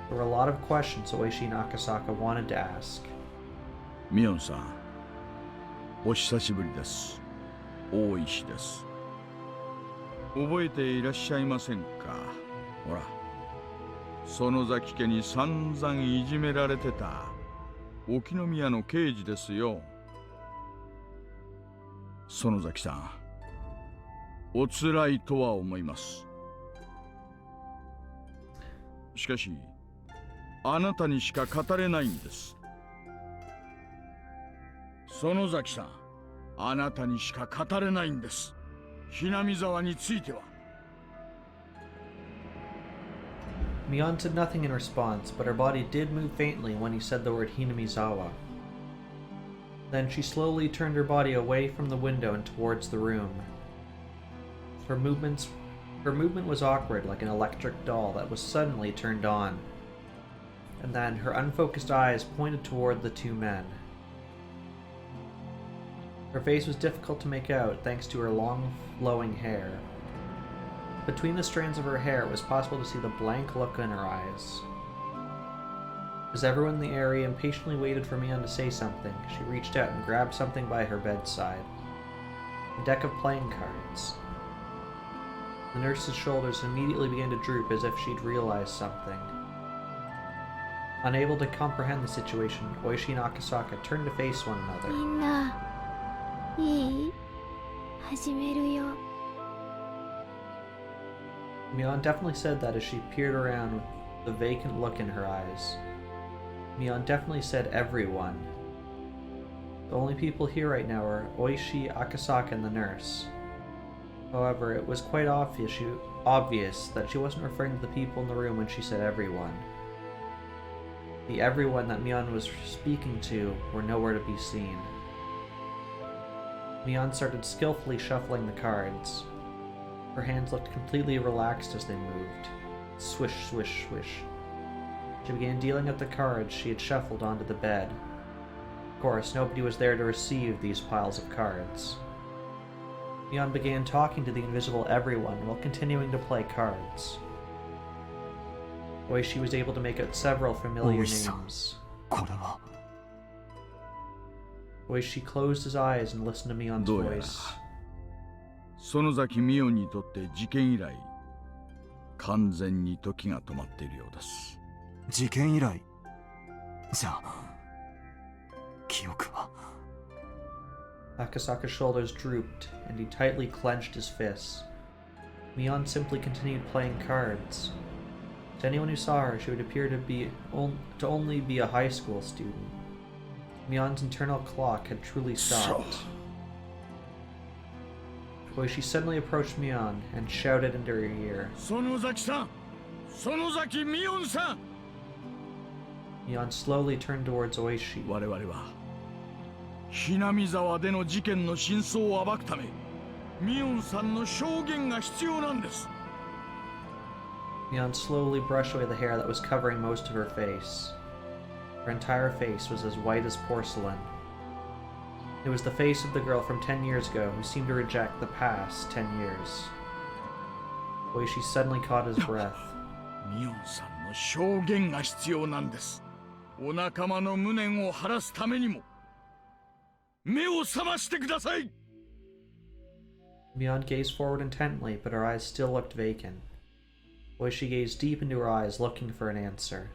Speaker 1: There were a lot of questions Oishi and Akasaka wanted to ask.
Speaker 4: ミオンさん、お久しぶりです。大石です。覚えていらっしゃいませんか。ほら、園崎家に散々いじめられてた沖宮の刑事ですよ。園崎さん、おつらいとは思います。しかし、あなたにしか語れないんです。園崎さん、あなたにしか語れないんです。Hinamizawaについては。
Speaker 1: Mion said nothing in response, but her body did move faintly when he said the word Hinamizawa. Then she slowly turned her body away from the window and towards the room. Her movement was awkward, like an electric doll that was suddenly turned on. And then her unfocused eyes pointed toward the two men. Her face was difficult to make out thanks to her long, flowing hair. Between the strands of her hair, it was possible to see the blank look in her eyes. As everyone in the area impatiently waited for Mion to say something, she reached out and grabbed something by her bedside. A deck of playing cards. The nurse's shoulders immediately began to droop as if she'd realized something. Unable to comprehend the situation, Oishi and Akasaka turned to face one another.
Speaker 5: みんな、いい？始めるよ。
Speaker 1: Mion definitely said that as she peered around with the vacant look in her eyes. Mion definitely said everyone. The only people here right now are Oishi, Akasaka, and the nurse. However, it was quite obvious that she wasn't referring to the people in the room when she said everyone. The everyone that Mion was speaking to were nowhere to be seen. Mion started skillfully shuffling the cards. Her hands looked completely relaxed as they moved. Swish, swish, swish. She began dealing out the cards she had shuffled onto the bed. Of course, nobody was there to receive these piles of cards. Mion began talking to the invisible everyone while continuing to play cards. Oishi was able to make out several familiar names.
Speaker 7: これは
Speaker 1: Oishi closed his eyes and listened to Mion's
Speaker 4: どうやら
Speaker 1: voice.
Speaker 4: 園崎美音にとって事件以来完全に時が止まっているようです。
Speaker 7: 事件以来じゃあ記憶は
Speaker 1: Akasaka's shoulders drooped, and he tightly clenched his fists. Mion simply continued playing cards. To anyone who saw her, she would appear to only be a high school student. Mion's internal clock had truly stopped. Oishi suddenly approached Mion and shouted into her ear.
Speaker 4: 園崎さん、園崎美音さん。
Speaker 1: Mion slowly turned towards Oishi.
Speaker 4: 我々はひなみ沢での事件の真相を暴くため、美音さんの証言が必要なんです。
Speaker 1: Mion slowly brushed away the hair that was covering most of her face. Her entire face was as white as porcelain. It was the face of the girl from 10 years ago who seemed to reject the past 10 years. Oishi suddenly caught his breath.
Speaker 4: 美音さんの証言が必要なんです。お仲間の無念を晴らすためにも目を覚ましてください。
Speaker 1: Mion gazed forward intently, but her eyes still looked vacant. Oishi gazed deep into her eyes, looking for an answer.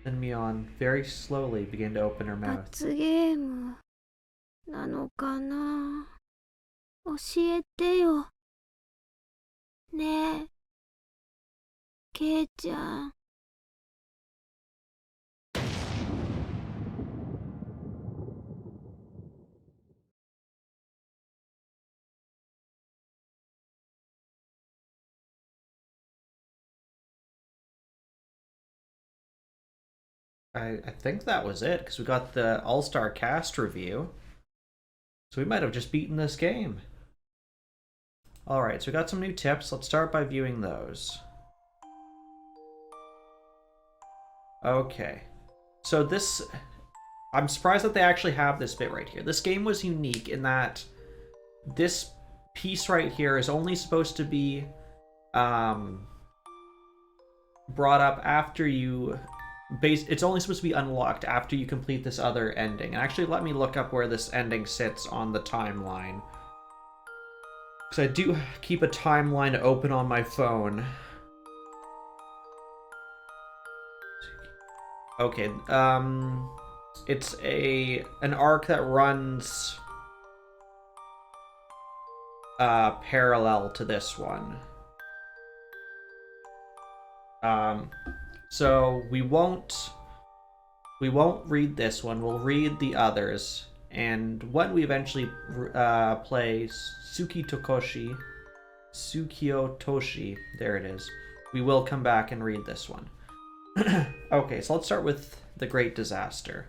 Speaker 1: Then Mion very slowly began to open her mouth.
Speaker 5: 罰ゲームなのかな。教えてよ。ねえ、ケイちゃん。
Speaker 1: I think that was it, because we got the All-Star Cast review. So we might have just beaten this game. Alright, so we got some new tips. Let's start by viewing those. Okay. So this... I'm surprised that they actually have this bit right here. This game was unique in that this piece right here is only supposed to be brought up after you... It's only supposed to be unlocked after you complete this other ending. And actually, let me look up where this ending sits on the timeline. Because I do keep a timeline open on my phone. Okay, it's an arc that runs parallel to this one. So we won't read this one. We'll read the others, and when we eventually play Tsukio Toshi, there it is, we will come back and read this one. Okay, so let's start with the Great Disaster.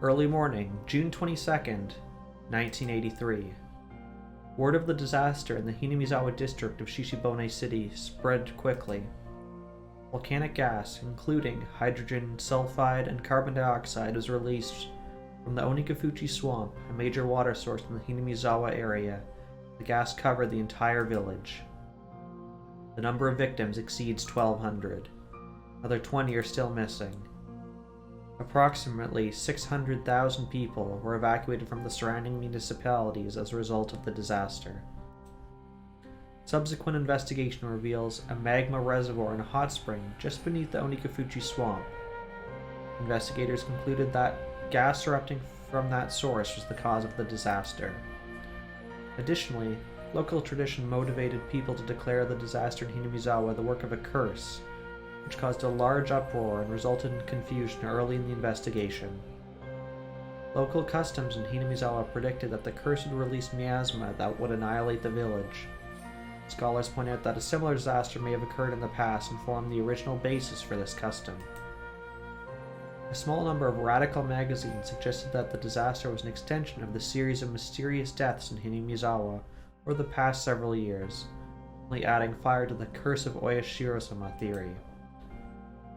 Speaker 1: Early morning, June 22nd, 1983. Word of the disaster in the Hinamizawa district of Shishibone City spread quickly. Volcanic gas, including hydrogen sulfide and carbon dioxide, was released from the Onikafuchi swamp, a major water source in the Hinamizawa area. The gas covered the entire village. The number of victims exceeds 1,200. Another 20 are still missing. Approximately 600,000 people were evacuated from the surrounding municipalities as a result of the disaster. Subsequent investigation reveals a magma reservoir and a hot spring just beneath the Onikafuchi swamp. Investigators concluded that gas erupting from that source was the cause of the disaster. Additionally, local tradition motivated people to declare the disaster in Hinamizawa the work of a curse, which caused a large uproar and resulted in confusion early in the investigation. Local customs in Hinamizawa predicted that the curse would release miasma that would annihilate the village. Scholars point out that a similar disaster may have occurred in the past and formed the original basis for this custom. A small number of radical magazines suggested that the disaster was an extension of the series of mysterious deaths in Hinamizawa over the past several years, only adding fire to the curse of Oyashiro-sama theory.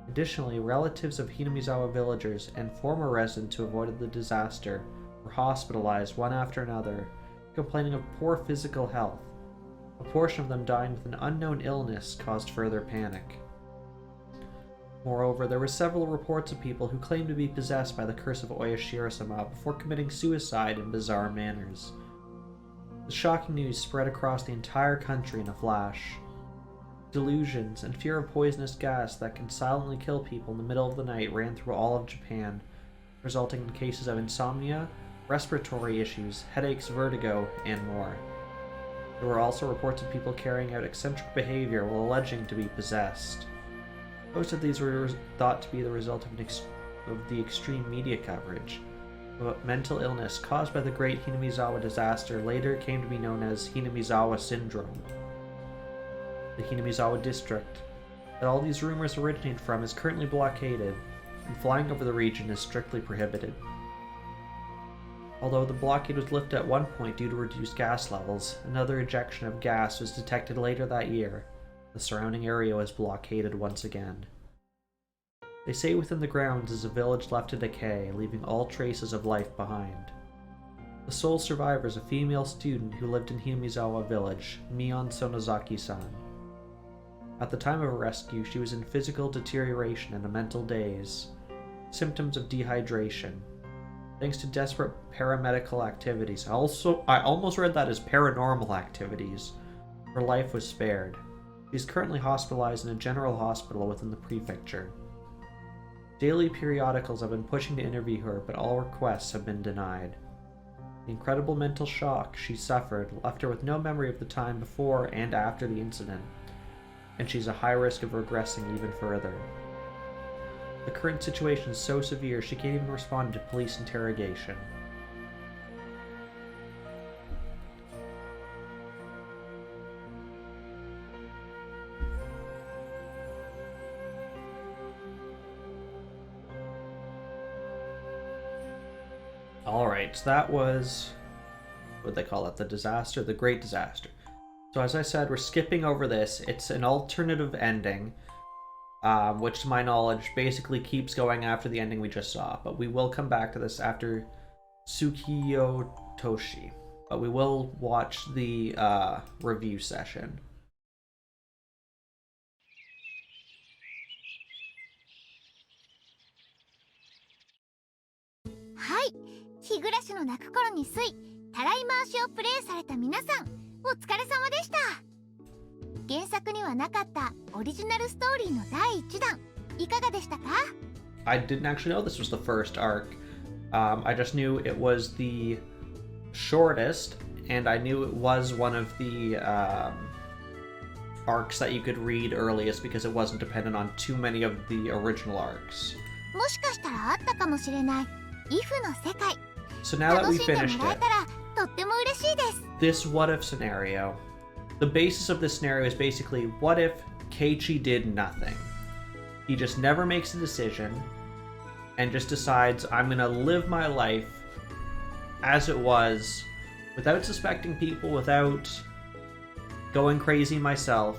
Speaker 1: Additionally, relatives of Hinamizawa villagers and former residents who avoided the disaster were hospitalized one after another, complaining of poor physical health. A portion of them dying with an unknown illness caused further panic. Moreover, there were several reports of people who claimed to be possessed by the curse of Oyashiro-sama before committing suicide in bizarre manners. The shocking news spread across the entire country in a flash. Delusions and fear of poisonous gas that can silently kill people in the middle of the night ran through all of Japan, resulting in cases of insomnia, respiratory issues, headaches, vertigo, and more. There were also reports of people carrying out eccentric behavior while alleging to be possessed. Most of these were thought to be the result of the extreme media coverage, but mental illness caused by the Great Hinamizawa disaster later came to be known as Hinamizawa Syndrome. The Hinamizawa district that all these rumors originated from is currently blockaded, and flying over the region is strictly prohibited. Although the blockade was lifted at one point due to reduced gas levels, another ejection of gas was detected later that year. The surrounding area was blockaded once again. They say within the grounds is a village left to decay, leaving all traces of life behind. The sole survivor is a female student who lived in Hinamizawa village, Mion Sonozaki-san. At the time of her rescue, she was in physical deterioration and a mental daze, symptoms of dehydration. Thanks to desperate paramedical activities, I almost read that as paranormal activities, her life was spared. She is currently hospitalized in a general hospital within the prefecture. Daily periodicals have been pushing to interview her, but all requests have been denied. The incredible mental shock she suffered left her with no memory of the time before and after the incident, and she's at high risk of regressing even further. The current situation is so severe she can't even respond to police interrogation. Alright, so that was, what do they call it, the disaster, the great disaster. So as I said, we're skipping over this. It's an alternative ending, which to my knowledge basically keeps going after the ending we just saw. But we will come back to this after Tsukiyo Toshi. But we will watch the review session.
Speaker 2: はい、日暮らしの泣く頃に水、たらい回しをプレイされた皆さん、お疲れ様でした。原作にはなかったオリジナルストーリーの第1弾、いかがでしたか？
Speaker 1: I didn't actually know this was the first arc. I just knew it was the shortest, and I knew it was one of the arcs that you could read earliest because it wasn't dependent on too many of the original arcs.
Speaker 2: もしかしたらあったかもしれないイフの世界。
Speaker 1: So now that
Speaker 2: 楽
Speaker 1: we
Speaker 2: しんで
Speaker 1: finished
Speaker 2: もらえ
Speaker 1: it,
Speaker 2: たらとっても嬉しいです。
Speaker 1: this what if scenario, the basis of this scenario is basically what if Keichi did nothing? He just never makes a decision and just decides, I'm gonna live my life as it was without suspecting people, without going crazy myself,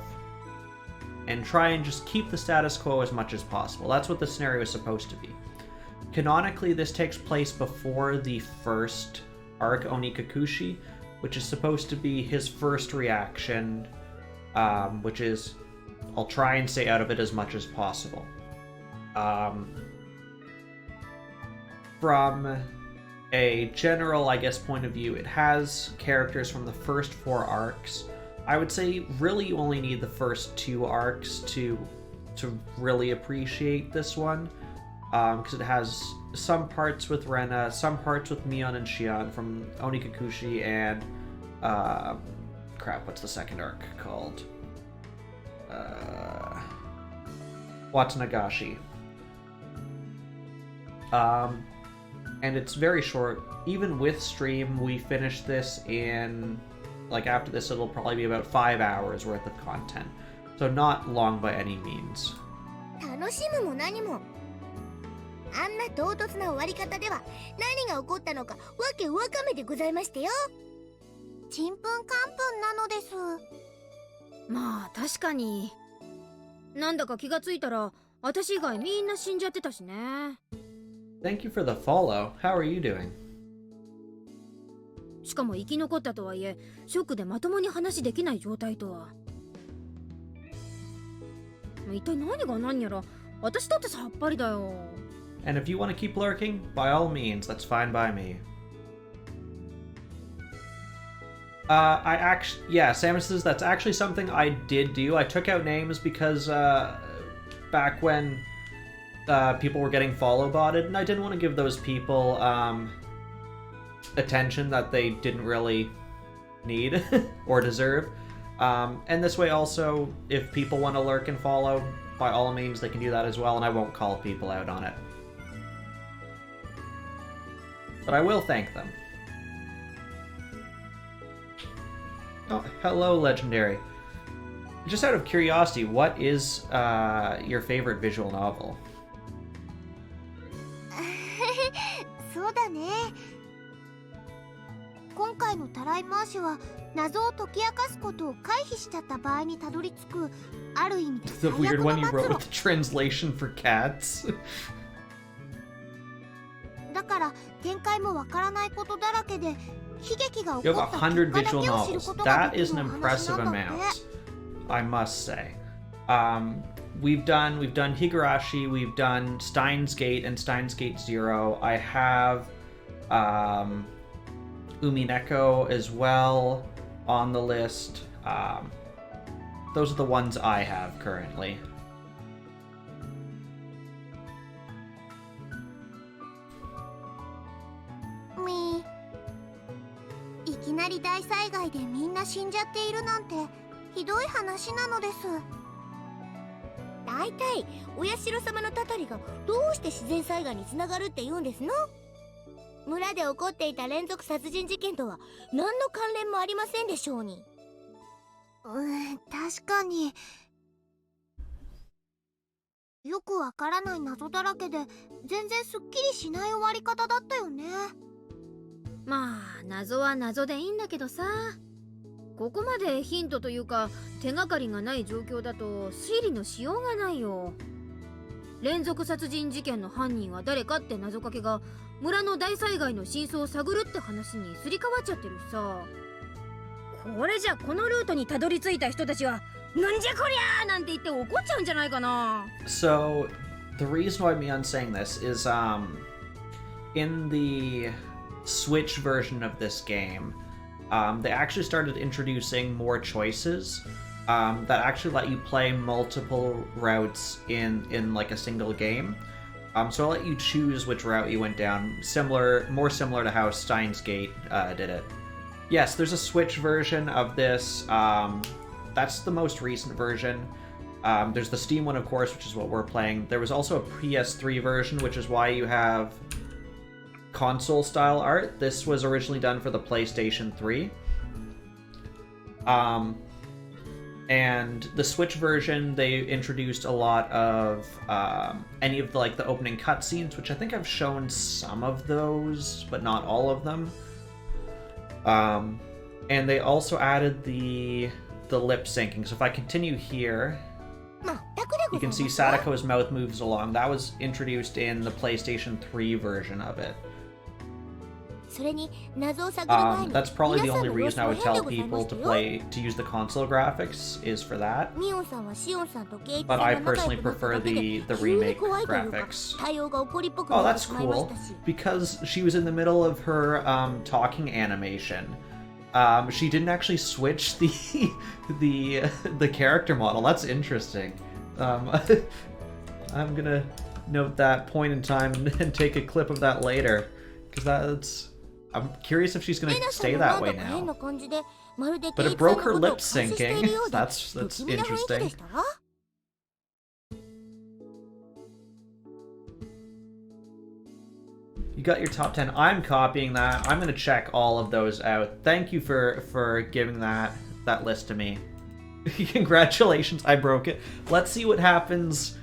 Speaker 1: and try and just keep the status quo as much as possible. That's what the scenario is supposed to be. Canonically, this takes place before the first arc, Onikakushi, which is supposed to be his first reaction, which is, I'll try and stay out of it as much as possible. From a general, I guess, point of view, it has characters from the first 4 arcs. I would say really you only need the first 2 arcs to really appreciate this one, because it has some parts with Rena, some parts with Mion and Shion from Onikakushi, and crap, what's the second arc called? Watanagashi. And it's very short. Even with stream, we finished this in, like, after this it'll probably be about 5 hours worth of content. So not long by any means.
Speaker 2: 楽しむも何もあんな唐突な終わり方では何が起こったのかわけわかめでございましたよ。ちんぷんかんぷんなのです。
Speaker 5: まあ確かに。なんだか気がついたら私以外みんな死んじゃってたしね。
Speaker 1: Thank you for the follow. How are you doing?
Speaker 5: しかも生き残ったとはいえショックでまともに話できない状態とは。一体何が何やら私だってさっぱりだよ。
Speaker 1: And if you want to keep lurking, by all means, that's fine by me. Samus says that's actually something I did do. I took out names because back when people were getting follow botted, and I didn't want to give those people attention that they didn't really need or deserve. And this way also, if people want to lurk and follow, by all means they can do that as well, and I won't call people out on it. But I will thank them. Oh, hello, Legendary. Just out of curiosity, what is your favorite visual novel?
Speaker 2: そうだね。今回のたらい回しは謎を解き明かすことを回避しちゃった場合にたどり着くある意味で
Speaker 1: The
Speaker 2: 最
Speaker 1: weird
Speaker 2: 悪
Speaker 1: one
Speaker 2: の
Speaker 1: you
Speaker 2: 末
Speaker 1: wrote
Speaker 2: 路
Speaker 1: with the translation for cats.
Speaker 2: だから展開もわからないことだらけで悲劇が起
Speaker 1: You
Speaker 2: こ
Speaker 1: have
Speaker 2: った
Speaker 1: 100
Speaker 2: 結果だ
Speaker 1: visual
Speaker 2: けを知る
Speaker 1: novels.
Speaker 2: ことが
Speaker 1: That
Speaker 2: でき
Speaker 1: is
Speaker 2: る
Speaker 1: an
Speaker 2: お話
Speaker 1: impressive
Speaker 2: なんだっ
Speaker 1: amount,
Speaker 2: て。
Speaker 1: I must say. We've done Higurashi, we've done Steins Gate and Steins Gate Zero. I have Umineko as well on the list. Those are the ones I have currently.
Speaker 2: みー、いきなり大災害でみんな死んじゃっているなんてひどい話なのです。だいたいお社様のたたりがどうして自然災害につながるって言うんですの？村で起こっていた連続殺人事件とは何の関連もありませんでしょうに。確かによくわからない謎だらけで全然すっきりしない終わり方だったよね。
Speaker 5: まあ謎は謎でいいんだけどさ、ここまでヒントというか手がかりがない状況だと推理のしようがないよ。連続殺人事件の犯人は誰かって謎かけが村の大災害の真相を探るって話にすり替わっちゃってるしさ。これじゃこのルートにたどり着いた人たちはなんじゃこりゃーなんて言って怒っちゃうんじゃないかな。
Speaker 1: So, the reason why Mion's saying this is, in the Switch version of this game, they actually started introducing more choices that actually let you play multiple routes in like a single game. So I'll let you choose which route you went down, more similar to how Steins Gate did it. Yes, there's a Switch version of this. That's the most recent version. There's the Steam one, of course, which is what we're playing. There was also a PS3 version, which is why you have console-style art. This was originally done for the PlayStation 3. And the Switch version, they introduced a lot of any of the opening cutscenes, which I think I've shown some of those, but not all of them. And they also added the lip syncing. So if I continue here, you can see Sadako's mouth moves along. That was introduced in the PlayStation 3 version of it. That's probably the only reason I would tell people to use the console graphics is for that. But I personally prefer the remake graphics. Oh, that's cool. Because she was in the middle of her talking animation. She didn't actually switch the character model. That's interesting. I'm gonna note that point in time and take a clip of that later, because I'm curious if she's gonna stay that way now. But it broke her lip syncing. That's interesting. You got your top 10. I'm copying that. I'm gonna check all of those out. Thank you for giving that list to me. Congratulations, I broke it. Let's see what happens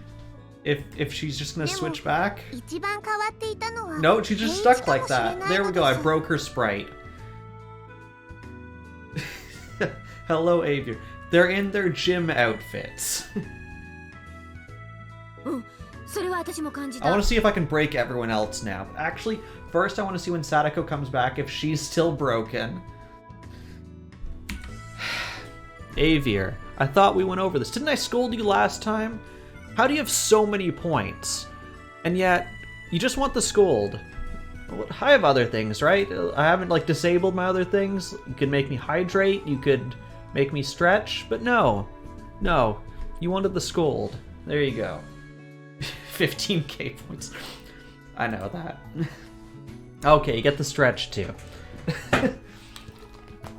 Speaker 1: If she's just gonna switch back.
Speaker 2: 一番変わっていたのは
Speaker 1: No, she just stuck like
Speaker 2: ケイイチかもしれない
Speaker 1: that. There we go.
Speaker 2: の
Speaker 1: I
Speaker 2: です。
Speaker 1: broke her sprite. Hello, Avier. They're in their gym outfits.
Speaker 5: それは私も感じ
Speaker 1: I
Speaker 5: た
Speaker 1: want to see if I can break everyone else now. Actually, first I want to see when Sadako comes back if she's still broken. Avier, I thought we went over this. Didn't I scold you last time? How do you have so many points? And yet, you just want the scold. Well, I have other things, right? I haven't, like, disabled my other things. You could make me hydrate, you could make me stretch, but no. No. You wanted the scold. There you go. 15k points. I know that. Okay, you get the stretch too.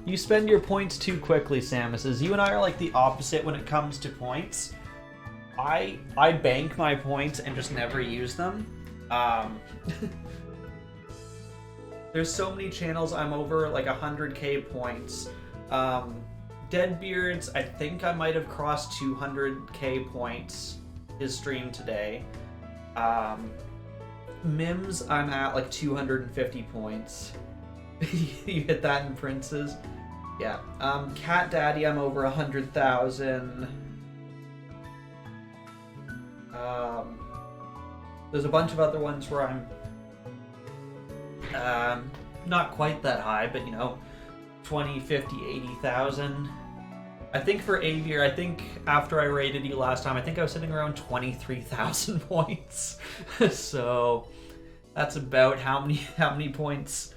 Speaker 1: You spend your points too quickly, Samus. You and I are like the opposite when it comes to points. I bank my points and just never use them. There's so many channels I'm over like 100k points. Deadbeards, I think I might have crossed 200k points his stream today. Mims, I'm at like 250 points. You hit that in Princes? Yeah. Cat Daddy, I'm over 100,000. There's a bunch of other ones where I'm not quite that high, but you know, 20, 50, 80,000. I think for Avier, I think after I rated you last time, I think I was sitting around 23,000 points. So that's about how many points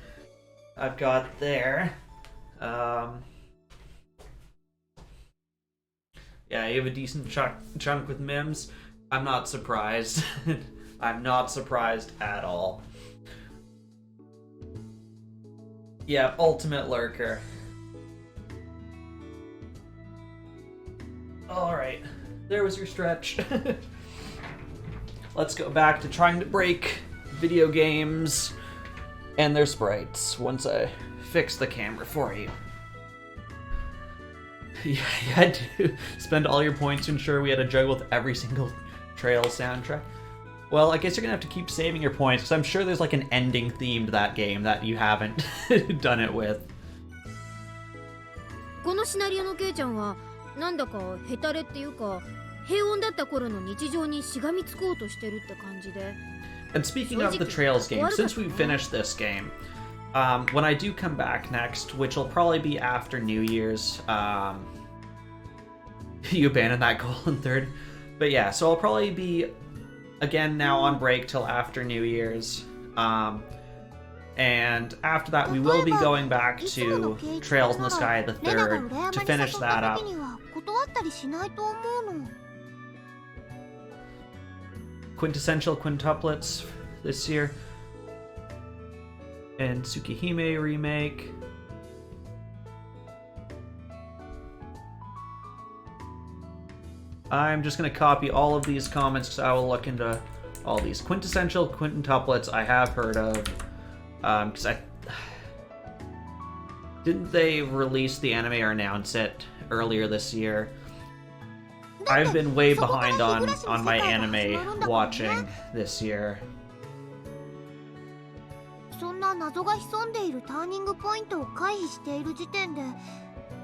Speaker 1: I've got there. Yeah, you have a decent chunk with Mims. I'm not surprised. I'm not surprised at all. Yeah, Ultimate Lurker. Alright, there was your stretch. Let's go back to trying to break video games and their sprites once I fix the camera for you. Yeah, you had to spend all your points to ensure we had to juggle with every single Trails soundtrack. Well, I guess you're gonna have to keep saving your points, because I'm sure there's like an ending theme to that game that you haven't done it with.
Speaker 5: このシナリオのケイちゃんはなんだかヘタレっていうか平穏だった頃の日常にしがみつこうとしてるって感じで
Speaker 1: And speaking of the Trails game, since we finished this game, when I do come back next, which will probably be after New Year's, you abandoned that goal in third. But yeah, so I'll probably be, again, now on break till after New Year's. And after that, we will be going back to Trails in the Sky the 3rd to finish that up. Quintessential quintuplets this year. And Tsukihime remake. I'm just going to copy all of these comments because I will look into all these. Quintessential quintuplets I have heard of. Because didn't they release the anime or announce it earlier this year? I've been way behind on my anime watching this year.
Speaker 2: そんな謎が潜んでいるターニングポイントを回避している時点で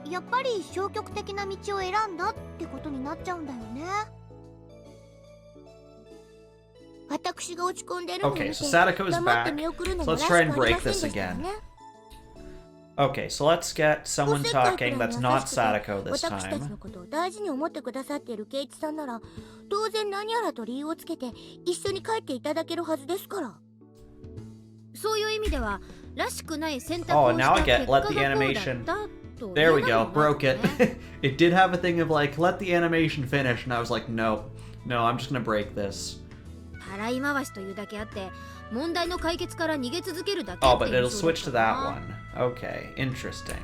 Speaker 2: やっぱり消極的な道を選んだってことになっちゃうんだよね。私が落ち込んでるのを見て
Speaker 1: Okay, so Sadako is
Speaker 2: 黙って
Speaker 1: back.
Speaker 2: 見送るの
Speaker 1: So
Speaker 2: も
Speaker 1: let's
Speaker 2: らし
Speaker 1: try
Speaker 2: く
Speaker 1: and
Speaker 2: あり
Speaker 1: break
Speaker 2: ません
Speaker 1: this
Speaker 2: でしたよ
Speaker 1: again.
Speaker 2: ね。
Speaker 1: Okay, so let's get someone talking that's not Sadako this
Speaker 2: 私たち
Speaker 1: time.
Speaker 2: のことを大事に思ってくださっているケイチさんなら当然何やらと理由をつけて一緒に帰っていただけるはずですから。
Speaker 5: そういう意味ではらしくない選択
Speaker 1: Oh,
Speaker 5: を
Speaker 1: and
Speaker 5: し
Speaker 1: now
Speaker 5: た
Speaker 1: I
Speaker 5: 結
Speaker 1: get
Speaker 5: 果
Speaker 1: let
Speaker 5: が
Speaker 1: the
Speaker 5: こうだ
Speaker 1: animation.
Speaker 5: ったと
Speaker 1: There we
Speaker 5: 嫌が
Speaker 1: go,
Speaker 5: るのが
Speaker 1: broke it.
Speaker 5: ね
Speaker 1: It did have a thing of like, let the animation finish, and I was like, no, I'm just gonna break this.
Speaker 5: たらい回しというだけあって問題の解決から逃げ続けるだけ
Speaker 1: Oh,
Speaker 5: って
Speaker 1: but
Speaker 5: いう
Speaker 1: it'll
Speaker 5: そうだっ
Speaker 1: switch
Speaker 5: た
Speaker 1: to
Speaker 5: な
Speaker 1: that one. Okay, interesting.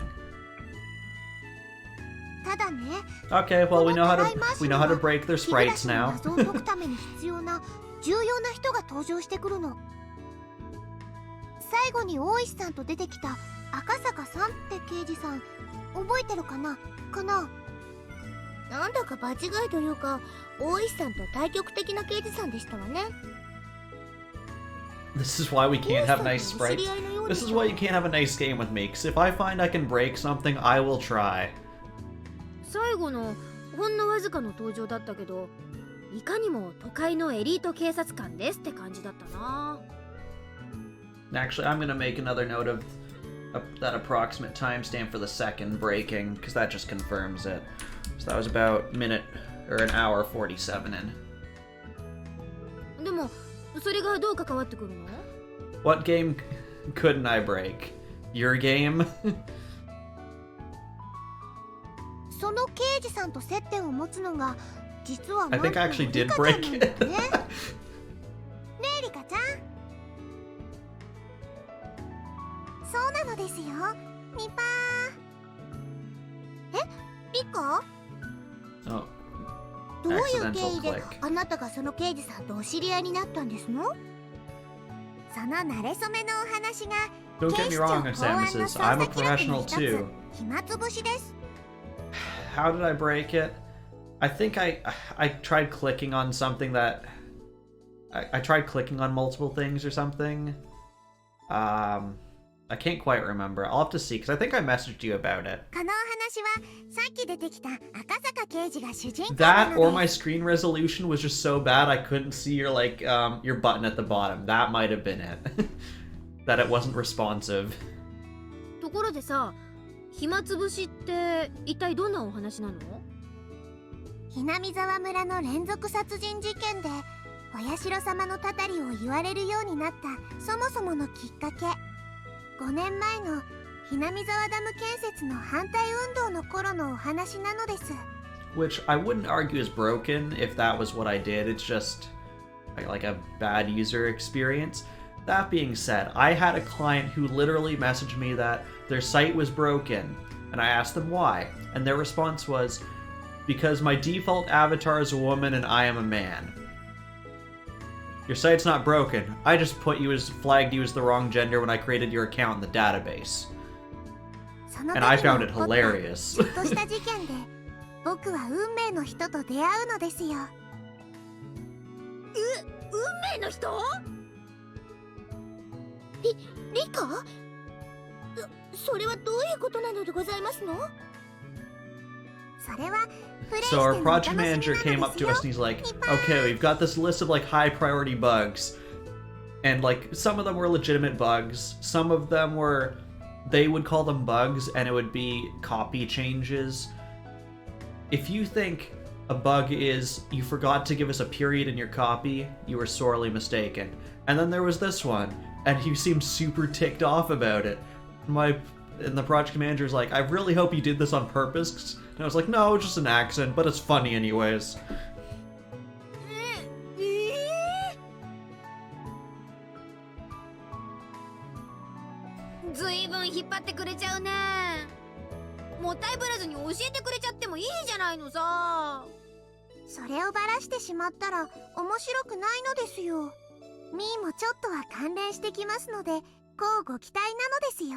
Speaker 2: ただね、
Speaker 1: Okay, well we know how to break their
Speaker 2: 日暮ら
Speaker 1: sprites
Speaker 2: しの
Speaker 1: now.
Speaker 2: 謎を解くために必要な重要な人が登場してくるの。最後に大石さんと出てきた赤坂さんって刑事さん覚えてるかななんだか場違いというか、大石さんと対極的な刑事さんでしたわね。
Speaker 1: This is why we can't have nice sprites. This is why you can't have a nice game with me, because if I find I can break something, I will try.
Speaker 5: 最後のほんのわずかの登場だったけど、いかにも都会のエリート警察官ですって感じだったな。
Speaker 1: Actually, I'm gonna make another note of that approximate timestamp for the second breaking, because that just confirms it. So that was about minute or an hour 47 in.
Speaker 5: でもそれがどう関わってくるの？
Speaker 1: What game couldn't I break? Your game?
Speaker 2: その刑事さんと接点を持つのが実は
Speaker 1: I think I actually did break it.
Speaker 2: ねえリカちゃん、そうなのですよ、ニパー。え、リカ？
Speaker 1: Oh,
Speaker 2: どういう経
Speaker 1: accidental
Speaker 2: 緯で
Speaker 1: click.
Speaker 2: あなたがその刑事さんとお知り合いになったんですの？その馴れ初めのお話が
Speaker 1: Don't get me wrong,
Speaker 2: 警視庁公安の
Speaker 1: Samus. I'm a
Speaker 2: 捜査記録
Speaker 1: professional
Speaker 2: の一つ、
Speaker 1: too.
Speaker 2: 暇つぶしです。
Speaker 1: How did I break it? I think I tried clicking on something that I tried clicking on multiple things or something. I can't quite remember. I'll have to see because I think I messaged you about it.
Speaker 2: このお話はさっき出てきた赤坂刑事が主人公
Speaker 1: That
Speaker 2: な
Speaker 1: or
Speaker 2: の
Speaker 1: my
Speaker 2: です。
Speaker 1: screen resolution was just so bad I couldn't see your your button at the bottom. That might have been it. That it wasn't responsive.
Speaker 5: ところでさ、暇つぶしって一体どんなお話なの？
Speaker 2: ひなみ沢村の連続殺人事件でお社様のたたりを言われるようになったそもそものきっかけ、5年前のひなみ沢ダム建設の反対運動の頃のお話なのです。
Speaker 1: Which I wouldn't argue is broken if that was what I did. It's just like a bad user experience. That being said, I had a client who literally messaged me that their site was broken, and I asked them why, and their response was, because my default avatar is a woman and I am a man. Your site's not broken. I just flagged you as the wrong gender when I created your account in the database.
Speaker 2: その
Speaker 1: And I
Speaker 2: 時に
Speaker 1: found
Speaker 2: 起
Speaker 1: it
Speaker 2: こった
Speaker 1: hilarious.
Speaker 2: ちょっとした事件で僕は運命の人と出会うのですよ。
Speaker 5: 運命の人？
Speaker 2: リカ？それはどういうことなのでございますの？それはプレイして
Speaker 1: So
Speaker 2: の
Speaker 1: our
Speaker 2: お
Speaker 1: project
Speaker 2: 楽しみ
Speaker 1: manager
Speaker 2: な
Speaker 1: came
Speaker 2: の
Speaker 1: up
Speaker 2: です
Speaker 1: to
Speaker 2: よ。
Speaker 1: us and he's like, okay, we've got this list of like high priority bugs. And like some of them were legitimate bugs. Some of them were, they would call them bugs and it would be copy changes. If you think a bug is you forgot to give us a period in your copy, you were sorely mistaken. And then there was this one, and he seemed super ticked off about it. And the project manager's like, I really hope you did this on purpose. And I was like, no, just an accident, but it's funny anyways.
Speaker 5: ずいぶん引っ張ってくれちゃうね。もったいぶらずに教えてくれちゃってもいいじゃないのさ。
Speaker 2: それをバラしてしまったら面白くないのですよ。ミーもちょっとは関連してきますので、乞うご期待なのですよ。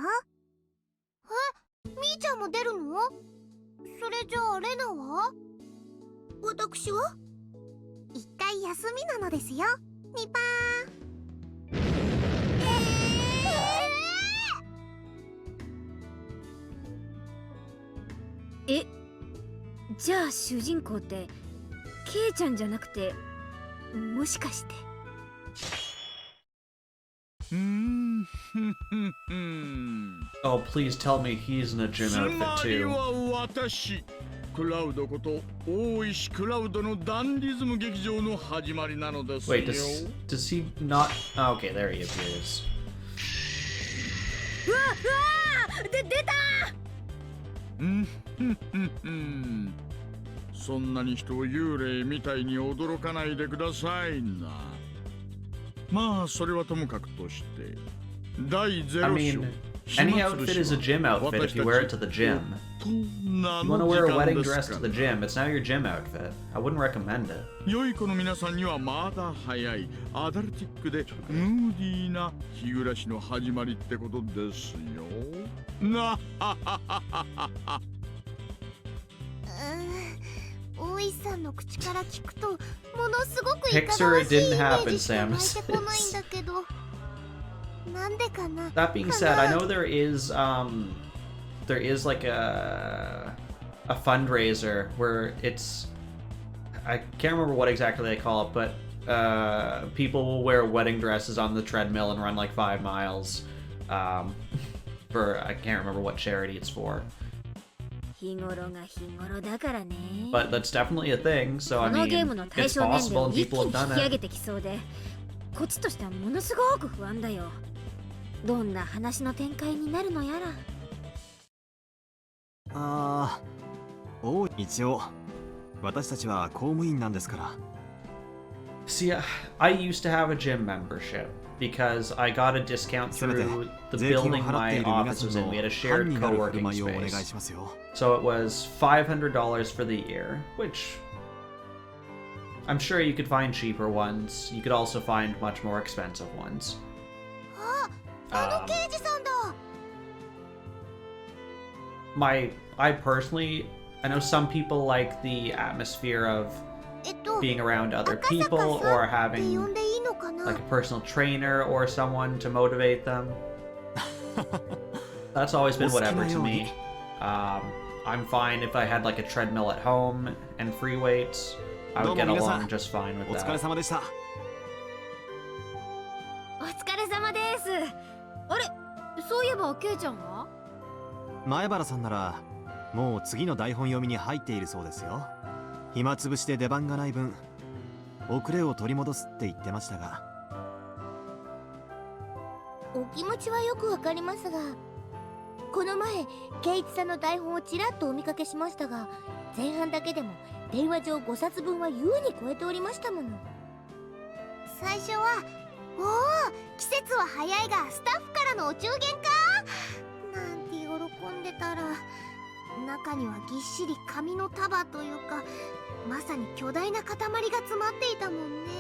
Speaker 2: え、ミーちゃんも出るの？それじゃあレナは？私は？一回休みなのですよ、ニパー。
Speaker 5: え、じゃあ主人公ってケイちゃんじゃなくて、もしかして。
Speaker 1: Oh, please tell me he's in a gym
Speaker 4: つ
Speaker 1: outfit
Speaker 4: まり
Speaker 1: too.
Speaker 4: は私クラウドこと大石クラウドのダンディズム劇場の始まりなのですよ。
Speaker 1: Wait, does he not? Oh, okay, there he appears.
Speaker 5: うわ出た。
Speaker 4: そんなに人を幽霊みたいに驚かないでくださいな。まあそれはともかくとして第0
Speaker 1: I
Speaker 4: 章
Speaker 1: mean, any outfit is a gym outfit if you wear it to the gym.
Speaker 4: と
Speaker 1: You want to wear a wedding dress to the gym, it's now your gym outfit. I wouldn't recommend it.
Speaker 4: 良い子の皆さんにはまだ早いアダルティックでムーディーな日暮らしの始まりってことですよ。なははははは。
Speaker 2: 大石さんの口から聞くとものすごくいかが
Speaker 1: Pixar,
Speaker 2: わ
Speaker 1: it
Speaker 2: しいイ
Speaker 1: didn't
Speaker 2: メー
Speaker 1: happen,
Speaker 2: ジしか
Speaker 1: Sam
Speaker 2: 湧いてこないんだけどなんでかな。
Speaker 1: That being said, I know there is like a fundraiser where it's, I can't remember what exactly they call it, but people will wear wedding dresses on the treadmill and run like 5 miles for, I can't remember what charity it's for.
Speaker 5: 日頃が日頃だからね。
Speaker 1: But that's definitely a thing, so
Speaker 5: こ
Speaker 1: I
Speaker 5: の
Speaker 1: mean,
Speaker 5: ゲームの対
Speaker 1: it's
Speaker 5: 象年
Speaker 1: possible
Speaker 5: 齢を
Speaker 1: and
Speaker 5: 一気
Speaker 1: people
Speaker 5: に
Speaker 1: have
Speaker 5: 引
Speaker 1: done
Speaker 5: き上
Speaker 1: it.
Speaker 5: げてきそうで、こっちとしてはものすごく不安だよ。どんな話の展開になるのやら。
Speaker 7: 一応私たちは公務員なんですから。
Speaker 1: See, I used to have a gym membership because I got a discount through the building my office was in. We had a shared co-working space. So it was $500 for the year, which I'm sure you could find cheaper ones. You could also find much more expensive ones.
Speaker 2: あの刑事さんだ。
Speaker 1: I personally, I know some people like the atmosphere of being around other people or having like a personal trainer or someone to motivate them. That's always been whatever to me. I'm fine if I had like a treadmill at home and free weights. I would get along just fine with
Speaker 7: お疲れ
Speaker 1: that.
Speaker 7: 様でした。
Speaker 5: お疲れ様です。あれ、そういえばケイちゃんは？
Speaker 7: 前原さんならもう次の台本読みに入っているそうですよ。暇つぶしで出番がない分遅れを取り戻すって言ってましたが。
Speaker 2: お気持ちはよくわかりますが、この前圭一さんの台本をちらっとお見かけしましたが、前半だけでも電話上5冊分は優に超えておりましたもの。最初は「おお季節は早いがスタッフからのお中元か?」なんて喜んでたら、中にはぎっしり紙の束というか、まさに巨大な塊が詰まっていたもんね。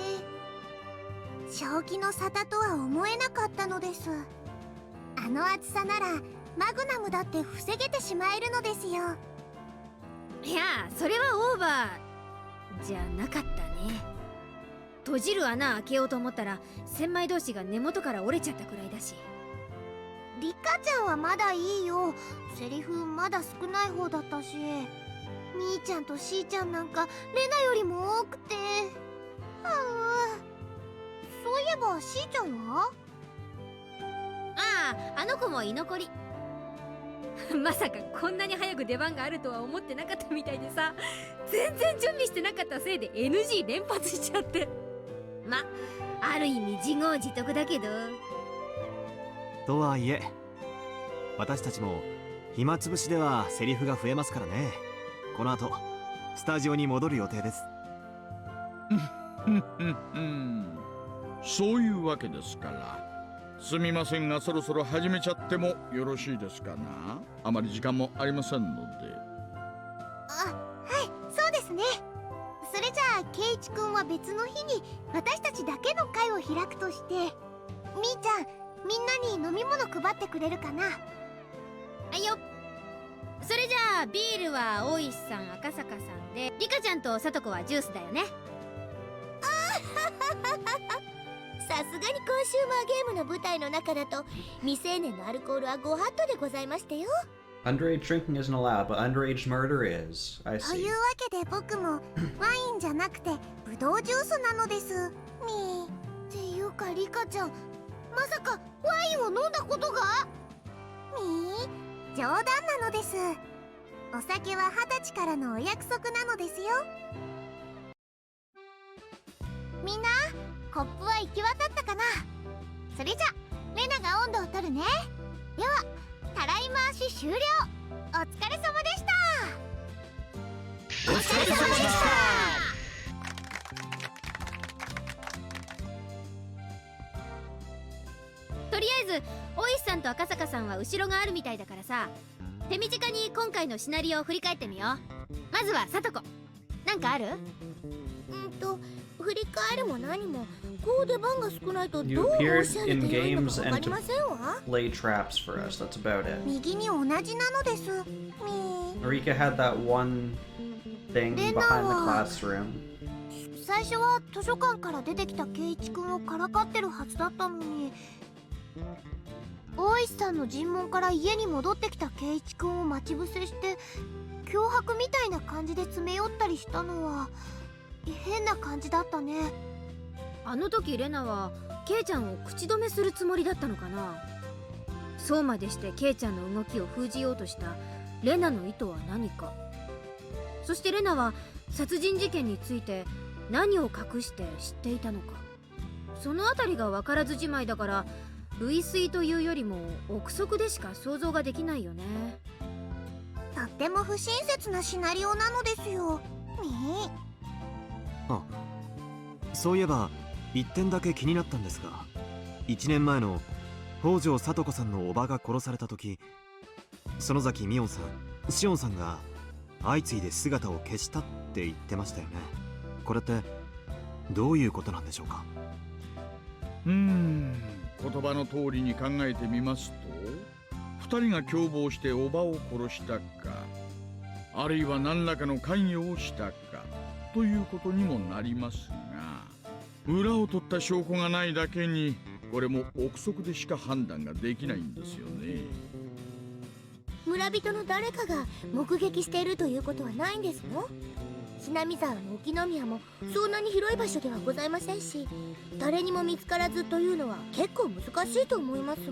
Speaker 2: 正気の沙汰とは思えなかったのです。あの厚さならマグナムだって防げてしまえるのですよ。
Speaker 5: いや、それはオーバーじゃなかったね。閉じる穴開けようと思ったら千枚同士が根元から折れちゃったくらいだし。
Speaker 2: リカちゃんはまだいいよ。セリフまだ少ない方だったし、みーちゃんとしーちゃんなんかレナよりも多くて。そういえばしーちゃんは？
Speaker 5: ああ、あの子も居残り。まさかこんなに早く出番があるとは思ってなかったみたいでさ、全然準備してなかったせいで NG 連発しちゃって。ま、ある意味自業自得だけど。
Speaker 7: とはいえ私たちも暇つぶしではセリフが増えますからね。この後スタジオに戻る予定です。
Speaker 4: そういうわけですから。すみませんが、そろそろ始めちゃってもよろしいですかな。あまり時間もありませんので。
Speaker 2: はい、そうですね。それじゃあケイチくんは別の日に私たちだけの会を開くとして、みーちゃんみんなに飲み物配ってくれるかな。
Speaker 5: はいよ。それじゃあビールは大石さん、赤坂さんで、リカちゃんとさとこはジュースだよね。
Speaker 2: さすがにコンシューマーゲームの舞台の中だと未成年のアルコールはご法度でございましたよ。
Speaker 1: Underage drinking isn't allowed, but underage murder is. I
Speaker 2: と
Speaker 1: see.
Speaker 2: いうわけで僕もワインじゃなくてブドウジュースなのです。みーっていうかリカちゃん、まさかワインを飲んだことが？みー、冗談なのです。お酒は20歳からのお約束なのですよ。みんなコップは行き渡ったかな。それじゃレナが温度を取るね。ではたらい回し終了。お疲れ様でした。お疲れ様でした。
Speaker 5: とりあえず大石さんと赤坂さんは後ろがあるみたいだからさ、手短に今回のシナリオを振り返ってみよう。まずはさとこ、なんかある？
Speaker 2: 振り返るも何も、こう出番が少ないとど
Speaker 1: You
Speaker 2: うお
Speaker 1: appeared
Speaker 2: しゃれ
Speaker 1: in
Speaker 2: ていいの
Speaker 1: games
Speaker 2: か分か
Speaker 1: and
Speaker 2: り
Speaker 1: to
Speaker 2: ませんわ。
Speaker 1: lay traps for us. That's about it.
Speaker 2: 右に同じなのです。みー。
Speaker 1: Marika had that one thing
Speaker 2: Lena
Speaker 1: behind the
Speaker 2: は
Speaker 1: classroom.
Speaker 2: 最初は図書館から出てきた圭一君をからかってるはずだったのに、大石さんの尋問から家に戻ってきた圭一君を待ち伏せして脅迫みたいな感じで詰め寄ったりしたのは変な感じだったね。
Speaker 5: あの時レナはケイちゃんを口止めするつもりだったのかな。そうまでしてケイちゃんの動きを封じようとしたレナの意図は何か。そしてレナは殺人事件について何を隠して知っていたのか。そのあたりが分からずじまいだから、類推というよりも憶測でしか想像ができないよね。
Speaker 2: とっても不親切なシナリオなのですよ。ね
Speaker 7: あ、そういえば一点だけ気になったんですが、1年前の北条聡子さんの叔母が殺された時、園崎美音さん、シオンさんが相次いで姿を消したって言ってましたよね。これってどういうことなんでしょうか。
Speaker 4: 言葉の通りに考えてみますと、2人が共謀して叔母を殺したか、あるいは何らかの関与をしたかということにもなりますが、裏を取った証拠がないだけに、これも憶測でしか判断ができないんですよね。
Speaker 2: 村人の誰かが目撃しているということはないんですの？信濃沢も沖宮もそんなに広い場所ではございませんし、誰にも見つからずというのは結構難しいと思いますが。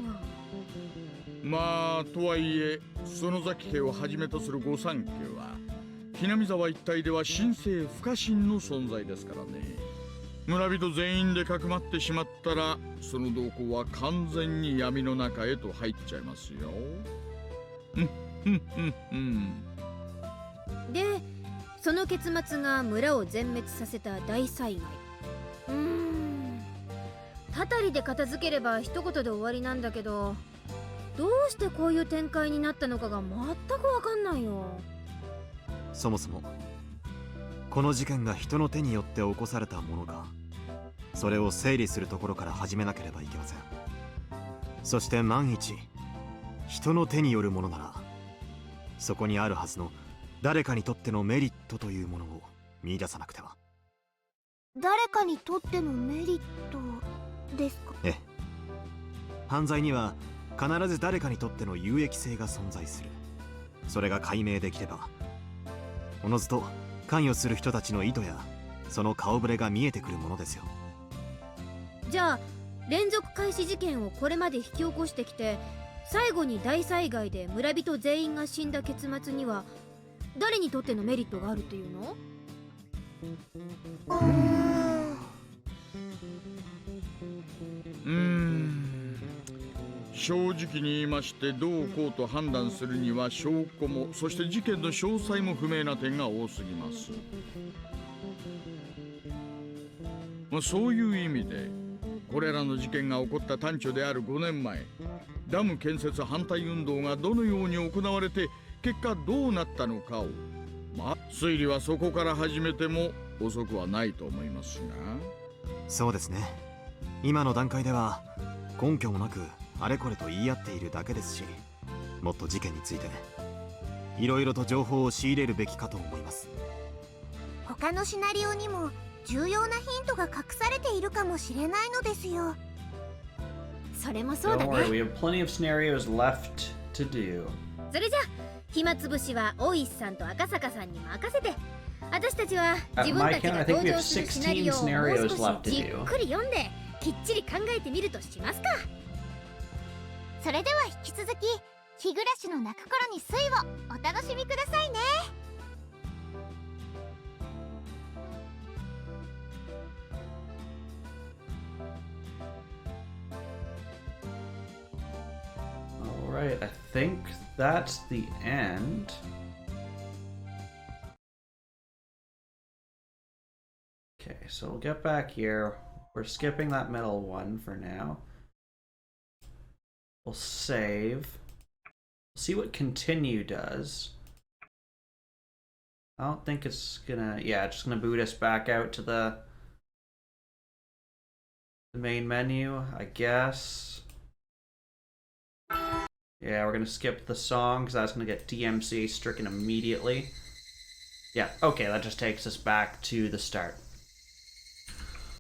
Speaker 4: まあとはいえ、園崎家をはじめとする御三家は日南沢一帯では神聖不可侵の存在ですからね。村人全員でかくまってしまったら、その動向は完全に闇の中へと入っちゃいますよ。
Speaker 5: で、その結末が村を全滅させた大災害。たたりで片付ければ一言で終わりなんだけど、どうしてこういう展開になったのかが全くわかんないよ。
Speaker 7: そもそもこの事件が人の手によって起こされたものか、それを整理するところから始めなければいけません。そして万一人の手によるものなら、そこにあるはずの誰かにとってのメリットというものを見出さなくては。
Speaker 2: 誰かにとってのメリットですか？
Speaker 7: ええ、犯罪には必ず誰かにとっての有益性が存在する。それが解明できれば、おのずと関与する人たちの意図やその顔ぶれが見えてくるものですよ。
Speaker 5: じゃあ連続開始事件をこれまで引き起こしてきて、最後に大災害で村人全員が死んだ結末には誰にとってのメリットがあるっていうの？
Speaker 4: 正直に言いまして、どうこうと判断するには証拠も、そして事件の詳細も不明な点が多すぎます。そういう意味で、これらの事件が起こった端緒である5年前、ダム建設反対運動がどのように行われて、結果どうなったのかを、推理はそこから始めても遅くはないと思いますが。
Speaker 7: そうですね。今の段階では根拠もなくあれこれと言い合っているだけですし、もっと事件についていろいろと情報を仕入れるべきかと思います。
Speaker 2: 他のシナリオにも重要なヒントが隠されているかもしれないのですよ。
Speaker 5: それもそう
Speaker 1: Don't
Speaker 5: だ
Speaker 1: worry,
Speaker 5: ね。
Speaker 1: we have plenty of scenarios left to do.
Speaker 5: それじゃあ暇つぶしは大石さんと赤坂さんに任せて、私たちは自分たちが登場するシナリオをもう少しじっくり読んできっちり考えてみるとしますか。
Speaker 2: それでは引き続き日暮らしの泣く頃に睡をお楽しみくださいね。
Speaker 1: Alright, I think that's the end. Okay, so we'll get back here. We're skipping that middle one for now. We'll save. See what continue does. I don't think it's gonna... Yeah, it's just gonna boot us back out to the main menu, I guess. Yeah, we're gonna skip the song because that's gonna get DMCA stricken immediately. Yeah, okay, that just takes us back to the start.